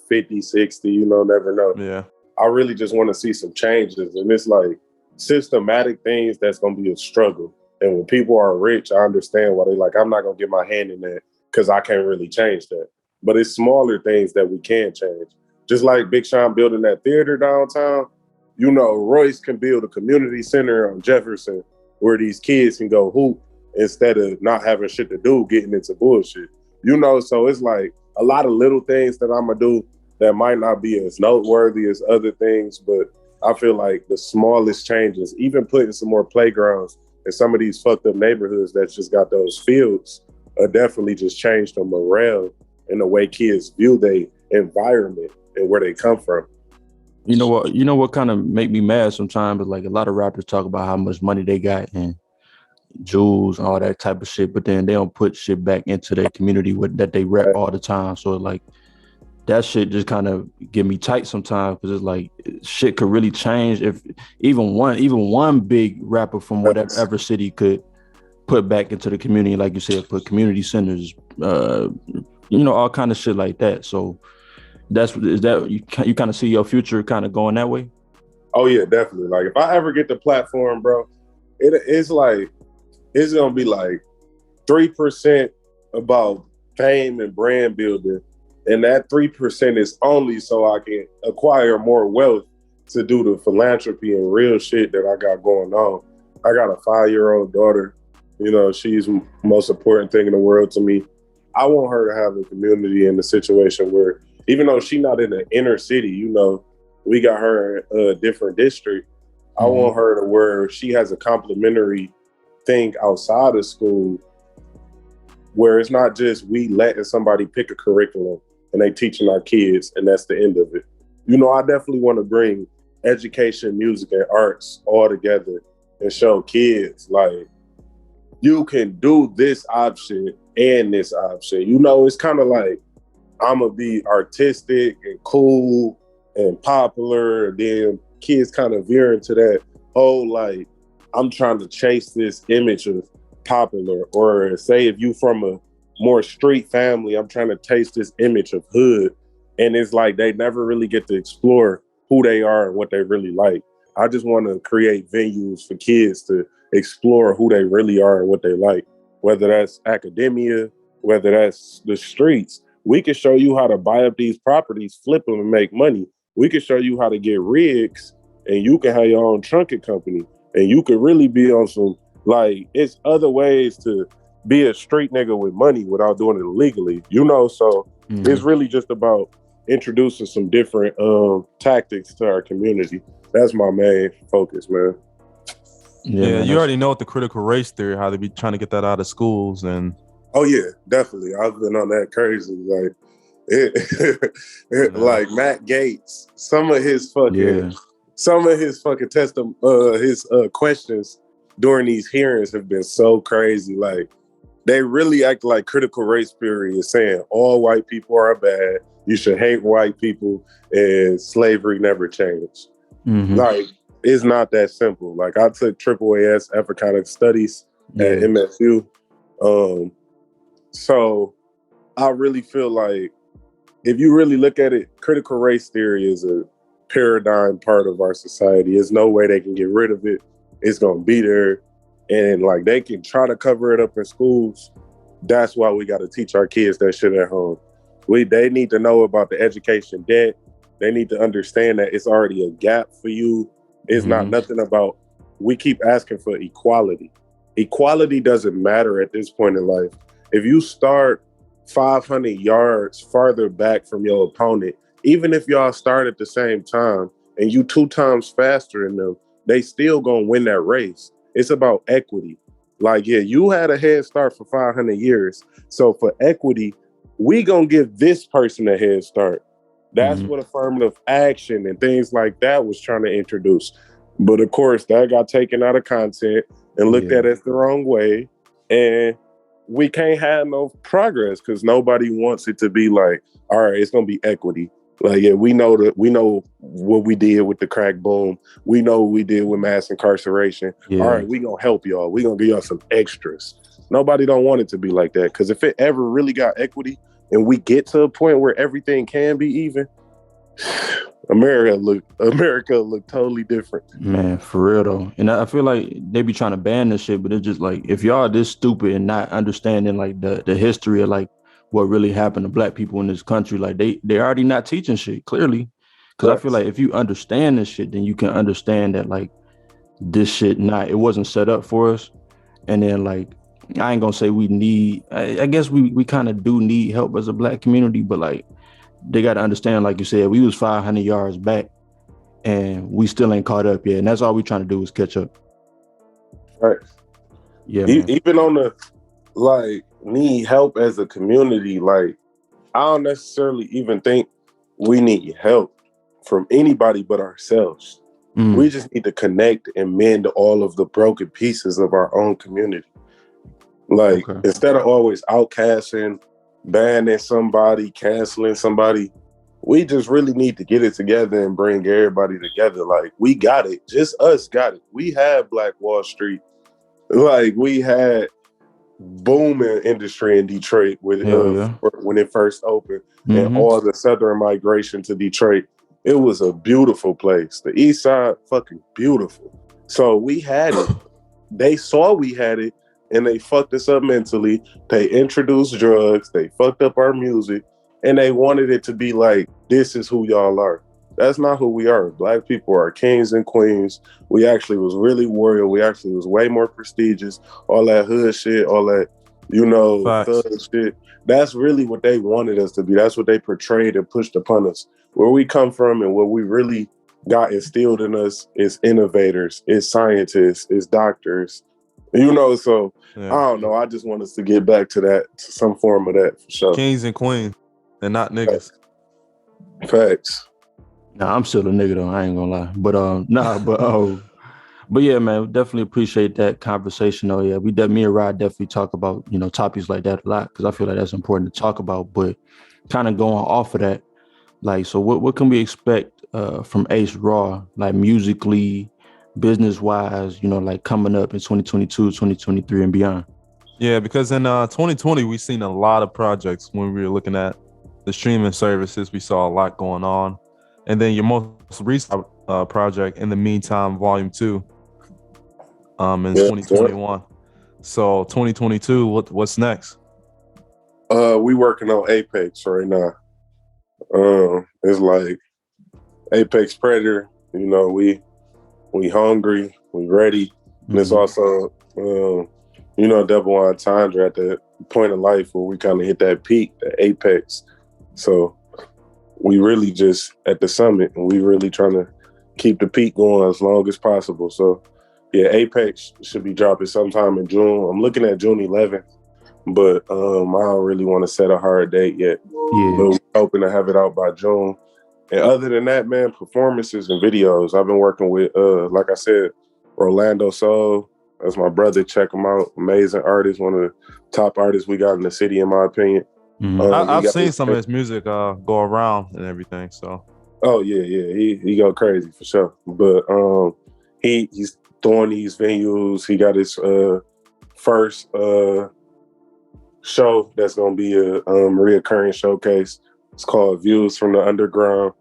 50, 60, never know. Yeah. I really just want to see some changes. And it's like systematic things that's going to be a struggle. And when people are rich, I understand why they like, I'm not going to get my hand in that. because I can't really change that. But it's smaller things that we can change. Just like Big Sean building that theater downtown, you know, Royce can build a community center on Jefferson where these kids can go hoop instead of not having shit to do, getting into bullshit. You know, so it's like a lot of little things that I'm gonna do that might not be as noteworthy as other things, but I feel like the smallest changes, even putting some more playgrounds in some of these fucked up neighborhoods that's just got those fields, definitely just change the morale and the way kids view their environment and where they come from. You know what? You know what kind of make me mad sometimes? Is like a lot of rappers talk about how much money they got and jewels, all that type of shit, but then they don't put shit back into their community that they rep all the time. So like that shit just kind of get me tight sometimes because it's like shit could really change if even one big rapper from whatever city could put back into the community, like you said, put community centers, all kind of shit like that. So you kind of see your future kind of going that way? Oh yeah, definitely. Like if I ever get the platform, bro, it's gonna be like 3% about fame and brand building, and that 3% is only so I can acquire more wealth to do the philanthropy and real shit that I got going on. I got a 5-year-old daughter. You know, she's the most important thing in the world to me. I want her to have a community in the situation where, even though she's not in the inner city, you know, we got her in a different district. I want her to where she has a complimentary thing outside of school where it's not just we letting somebody pick a curriculum and they teaching our kids and that's the end of it. You know, I definitely want to bring education, music, and arts all together and show kids like you can do this option and this option. You know, it's kind of like I'm gonna be artistic and cool and popular, and then kids kind of veer into that whole like I'm trying to chase this image of popular, or say if you from a more street family, I'm trying to chase this image of hood, and it's like they never really get to explore who they are and what they really like. I just want to create venues for kids to explore who they really are and what they like, whether that's academia, whether that's the streets. We can show you how to buy up these properties, flip them, and make money. We can show you how to get rigs, and you can have your own trunking company, and you could really be on some, like, it's other ways to be a street nigga with money without doing it illegally, you know? So it's really just about introducing some different tactics to our community. That's my main focus, man. Yeah, you already know what the critical race theory, how they be trying to get that out of schools. And oh yeah, definitely. I've been on that crazy. Like like Matt Gaetz, some of his fucking questions during these hearings have been so crazy. Like they really act like critical race theory is saying all white people are bad. You should hate white people and slavery never changed. Like it's not that simple. Like I took AAAS Africana Studies at MSU. So I really feel like if you really look at it, critical race theory is a paradigm part of our society. There's no way they can get rid of it. It's gonna be there. And like they can try to cover it up in schools. That's why we gotta teach our kids that shit at home. They need to know about the education debt. They need to understand that it's already a gap for you. It's not nothing about, we keep asking for equality. Equality doesn't matter at this point in life. If you start 500 yards farther back from your opponent, even if y'all start at the same time and you 2 times faster than them, they still gonna win that race. It's about equity. Like, yeah, you had a head start for 500 years. So for equity, we gonna give this person a head start. That's what affirmative action and things like that was trying to introduce. But of course, that got taken out of content and looked at as the wrong way. And we can't have no progress because nobody wants it to be like, all right, it's gonna be equity. Like, yeah, we know what we did with the crack boom. We know what we did with mass incarceration. All right, we gonna help y'all. We gonna give y'all some extras. Nobody don't want it to be like that, because if it ever really got equity and we get to a point where everything can be even, America look totally different. Man, for real though. And I feel like they be trying to ban this shit, but it's just like, if y'all this stupid and not understanding like the history of like what really happened to black people in this country. Like they're already not teaching shit, clearly. Cause I feel like if you understand this shit, then you can understand that like this shit it wasn't set up for us. And then like I ain't gonna say we need, I guess we kind of do need help as a black community, but like they gotta understand, like you said, we was 500 yards back and we still ain't caught up yet. And that's all we trying to do is catch up. Right. Yeah, man. Even on the like need help as a community, like I don't necessarily even think we need help from anybody but ourselves. We just need to connect and mend all of the broken pieces of our own community. Like instead of always outcasting, banning somebody, canceling somebody, we just really need to get it together and bring everybody together. Like we got it, just us got it. We had Black Wall Street, like we had booming industry in Detroit when it first opened, and all the Southern migration to Detroit. It was a beautiful place. The East Side, fucking beautiful. So we had it. They saw we had it, and they fucked us up mentally. They introduced drugs. They fucked up our music, and they wanted it to be like, this is who y'all are. That's not who we are. Black people are kings and queens. We actually was really warrior. We actually was way more prestigious. All that hood shit, all that, thug shit. That's really what they wanted us to be. That's what they portrayed and pushed upon us. Where we come from and what we really got instilled in us is innovators, is scientists, is doctors. So I don't know. I just want us to get back to that, to some form of that for sure. Kings and queens and not niggas. Facts. Nah, I'm still a nigga though. I ain't gonna lie. But yeah, man, definitely appreciate that conversation. Oh yeah, me and Rod definitely talk about topics like that a lot because I feel like that's important to talk about. But kind of going off of that, like, so what can we expect from Ace Rawr, like musically, business wise, like coming up in 2022, 2023 and beyond? Yeah, because in 2020 we've seen a lot of projects. When we were looking at the streaming services, we saw a lot going on. And then your most recent project, In the Meantime, Volume 2, in 2021. So 2022, what's next? We working on Apex right now. It's like Apex Predator. We hungry, we ready. And it's also, double entendre at the point of life where we kind of hit that peak, the apex. So we really just at the summit, and we really trying to keep the peak going as long as possible. So yeah, Apex should be dropping sometime in June. I'm looking at June 11th, but I don't really want to set a hard date yet. Yeah. But we're hoping to have it out by June. And other than that, man, performances and videos. I've been working with, like I said, Rolando Soul. That's my brother. Check him out. Amazing artist. One of the top artists we got in the city, in my opinion. I've seen some of his music go around and everything. So. Oh yeah. He go crazy for sure. But he's throwing these venues. He got his first show that's gonna be a reoccurring showcase. It's called Views from the Underground.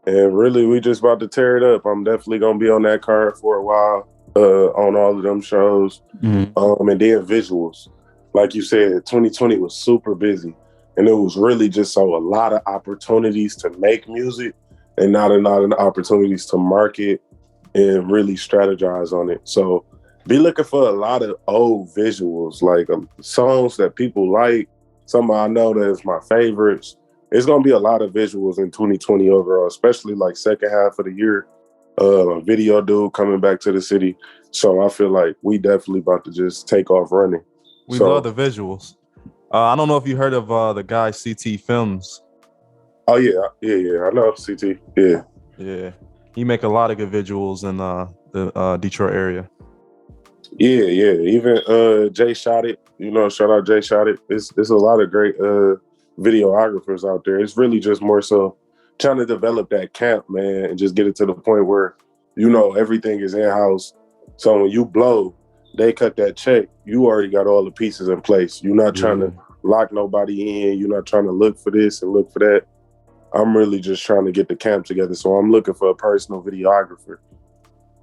And really, we just about to tear it up. I'm definitely gonna be on that card for a while, on all of them shows. And then visuals. Like you said, 2020 was super busy. And it was really just a lot of opportunities to make music and not enough opportunities to market and really strategize on it. So be looking for a lot of old visuals, like songs that people like. Some I know that is my favorites. It's going to be a lot of visuals in 2020 overall, especially like second half of the year. Video dude coming back to the city. So I feel like we definitely about to just take off running. We love the visuals. I don't know if you heard of the guy CT Films. Oh yeah. I know CT. Yeah. He make a lot of good visuals in the Detroit area. Yeah. Even Jay Shot It. Shout out Jay Shot It. There's a lot of great videographers out there. It's really just more so trying to develop that camp, man, and just get it to the point where everything is in-house. So when you blow, they cut that check, you already got all the pieces in place. You're not trying to lock nobody in. You're not trying to look for this and look for that. I'm really just trying to get the camp together. So I'm looking for a personal videographer.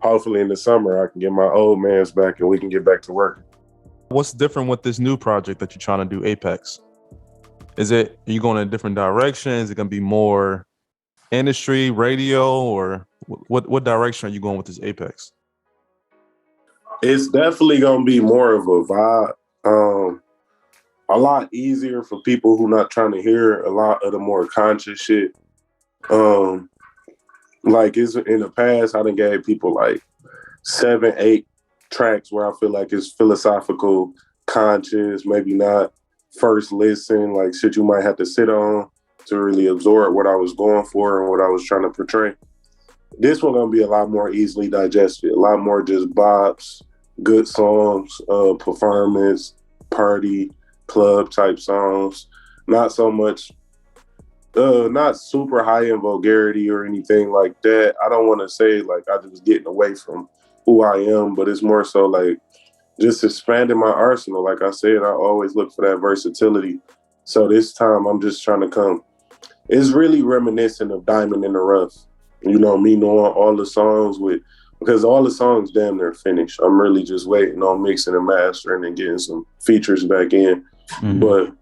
Hopefully in the summer, I can get my old man's back and we can get back to work. What's different with this new project that you're trying to do, Apex? Are you going in a different direction? Is it going to be more industry, radio, or what direction are you going with this Apex? It's definitely gonna be more of a vibe. A lot easier for people who not trying to hear a lot of the more conscious shit. Like it's in the past, I done gave people like 7, 8 tracks where I feel like it's philosophical, conscious, maybe not first listen, like shit you might have to sit on to really absorb what I was going for and what I was trying to portray. This one gonna be a lot more easily digested, a lot more just bops, good songs, performance, party, club type songs. Not so much, not super high in vulgarity or anything like that. I don't want to say like I just getting away from who I am, but it's more so like just expanding my arsenal. Like I said, I always look for that versatility. So this time I'm just trying to come. It's really reminiscent of Diamond in the Rough. You know, me knowing all the songs because all the songs damn near finished. I'm really just waiting on mixing and mastering and getting some features back in. Mm-hmm. But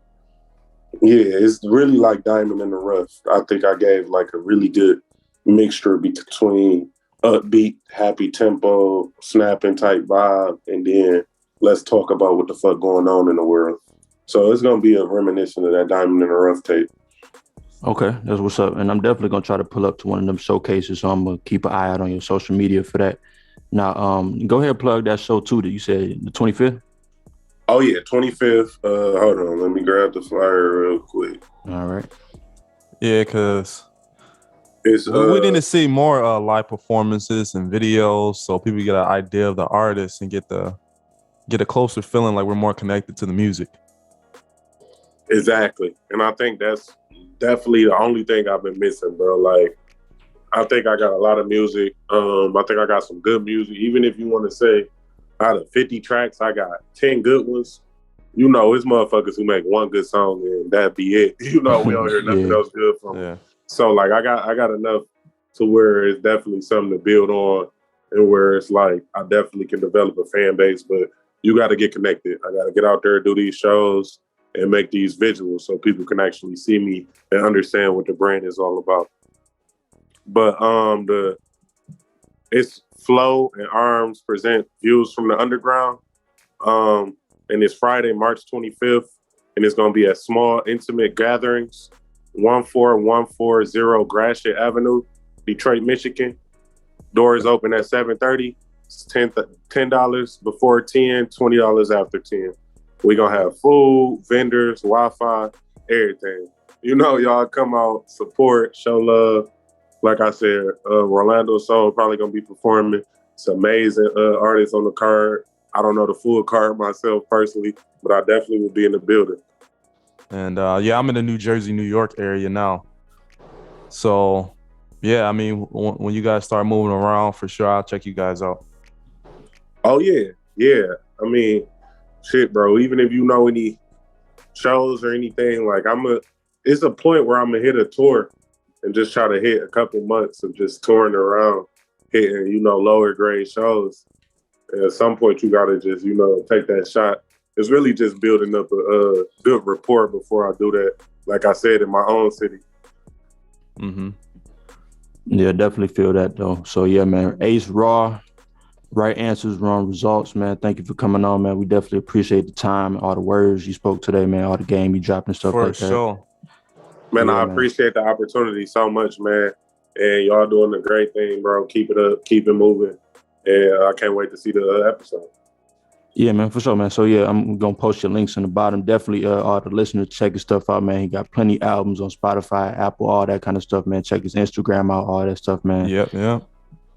yeah, it's really like Diamond in the Rough. I think I gave like a really good mixture between upbeat, happy tempo, snapping type vibe, and then let's talk about what the fuck going on in the world. So it's gonna be a reminiscent of that Diamond in the Rough tape. Okay, that's what's up. And I'm definitely gonna try to pull up to one of them showcases. So I'm gonna keep an eye out on your social media for that. Now, go ahead and plug that show too that you said the 25th. Oh yeah, 25th. Hold on, let me grab the flyer real quick. All right. Yeah, because we need to see more live performances and videos so people get an idea of the artist and get a closer feeling like we're more connected to the music. Exactly. And I think that's definitely the only thing I've been missing, bro. Like, I think I got a lot of music. I think I got some good music. Even if you want to say out of 50 tracks, I got 10 good ones. You know, it's motherfuckers who make one good song and that'd be it. You know, we don't hear nothing else good from them. So like I got enough to where it's definitely something to build on and where it's like I definitely can develop a fan base, but you got to get connected. I got to get out there, do these shows and make these visuals so people can actually see me and understand what the brand is all about. But it's Flow and Arms present Views from the Underground. And it's Friday, March 25th. And it's going to be at small, intimate gatherings, 14140 Gratiot Avenue, Detroit, Michigan. Doors open at 7:30. It's $10 before 10, $20 after 10. We're going to have food, vendors, Wi-Fi, everything. You know, y'all come out, support, show love. Like I said, Orlando Soul probably going to be performing. It's amazing artists on the card. I don't know the full card myself personally, but I definitely will be in the building. And I'm in the New Jersey, New York area now. So, yeah, I mean, when you guys start moving around, for sure, I'll check you guys out. Oh, yeah. Yeah. I mean, shit, bro, even if you know any shows or anything, like it's a point where I'm going to hit a tour and just try to hit a couple months of just touring around, hitting, you know, lower grade shows. And at some point, you got to just, you know, take that shot. It's really just building up a good rapport before I do that, like I said, in my own city. Mm-hmm. Yeah, definitely feel that, though. So, yeah, man, Ace Rawr, right answers, wrong results, man. Thank you for coming on, man. We definitely appreciate the time, all the words you spoke today, man, all the game you dropped and stuff for like that. For sure. Man, I appreciate the opportunity so much, man. And y'all doing a great thing, bro. Keep it up. Keep it moving. And I can't wait to see the episode. Yeah, man, for sure, man. So, yeah, I'm going to post your links in the bottom. Definitely all the listeners, check his stuff out, man. He got plenty albums on Spotify, Apple, all that kind of stuff, man. Check his Instagram out, all that stuff, man. Yep.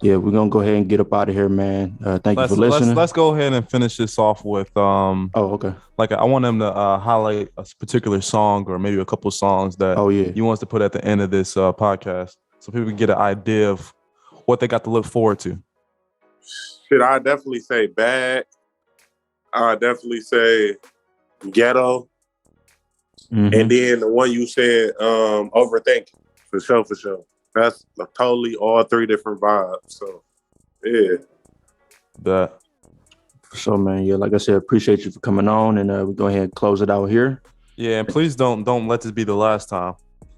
Yeah, we're going to go ahead and get up out of here, man. Thank you for listening. Let's go ahead and finish this off with okay. Like I want him to highlight a particular song or maybe a couple songs that he wants to put at the end of this podcast so people can get an idea of what they got to look forward to. Shit, I definitely say Bad. I definitely say Ghetto. Mm-hmm. And then the one you said, Overthinking. For sure. That's totally all three different vibes. So, yeah. So, man, yeah, like I said, appreciate you for coming on. And we go ahead and close it out here. Yeah, and please don't let this be the last time,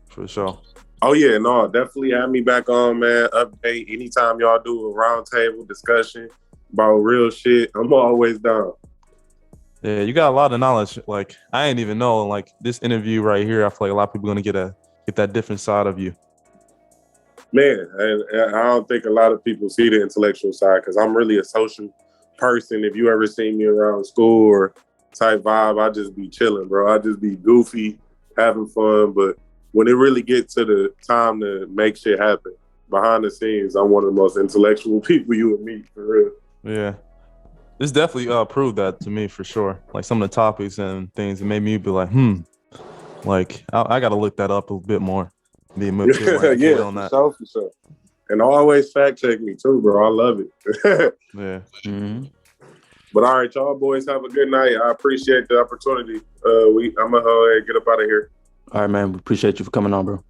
for sure. Oh yeah, no, definitely have me back on, man. Update anytime y'all do a roundtable discussion about real shit. I'm always down. Yeah, you got a lot of knowledge. Like I ain't even know. Like this interview right here, I feel like a lot of people gonna get that different side of you. Man, and I don't think a lot of people see the intellectual side because I'm really a social person. If you ever see me around school or type vibe, I just be chilling, bro. I just be goofy, having fun. But when it really gets to the time to make shit happen, behind the scenes, I'm one of the most intellectual people you would meet, for real. Yeah, this definitely proved that to me for sure. Like some of the topics and things, it made me be like, like I got to look that up a bit more. Be a bit more educated Yeah, on that. for sure. And always fact check me too, bro. I love it. Yeah. Mm-hmm. But all right, y'all boys have a good night. I appreciate the opportunity. I'm gonna get up out of here. All right, man. We appreciate you for coming on, bro.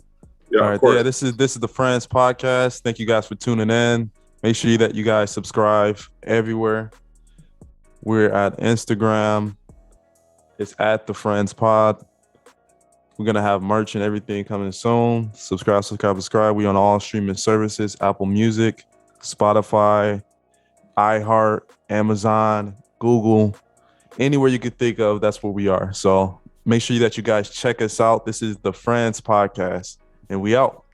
Yeah, All of right. course. Yeah, this is the Friends Podcast. Thank you guys for tuning in. Make sure that you guys subscribe everywhere. We're at Instagram. It's at the Friends Pod. We're gonna have merch and everything coming soon. Subscribe. We on all streaming services: Apple Music, Spotify, iHeart, Amazon, Google, anywhere you could think of. That's where we are. So make sure that you guys check us out. This is the Friends Podcast, and we out.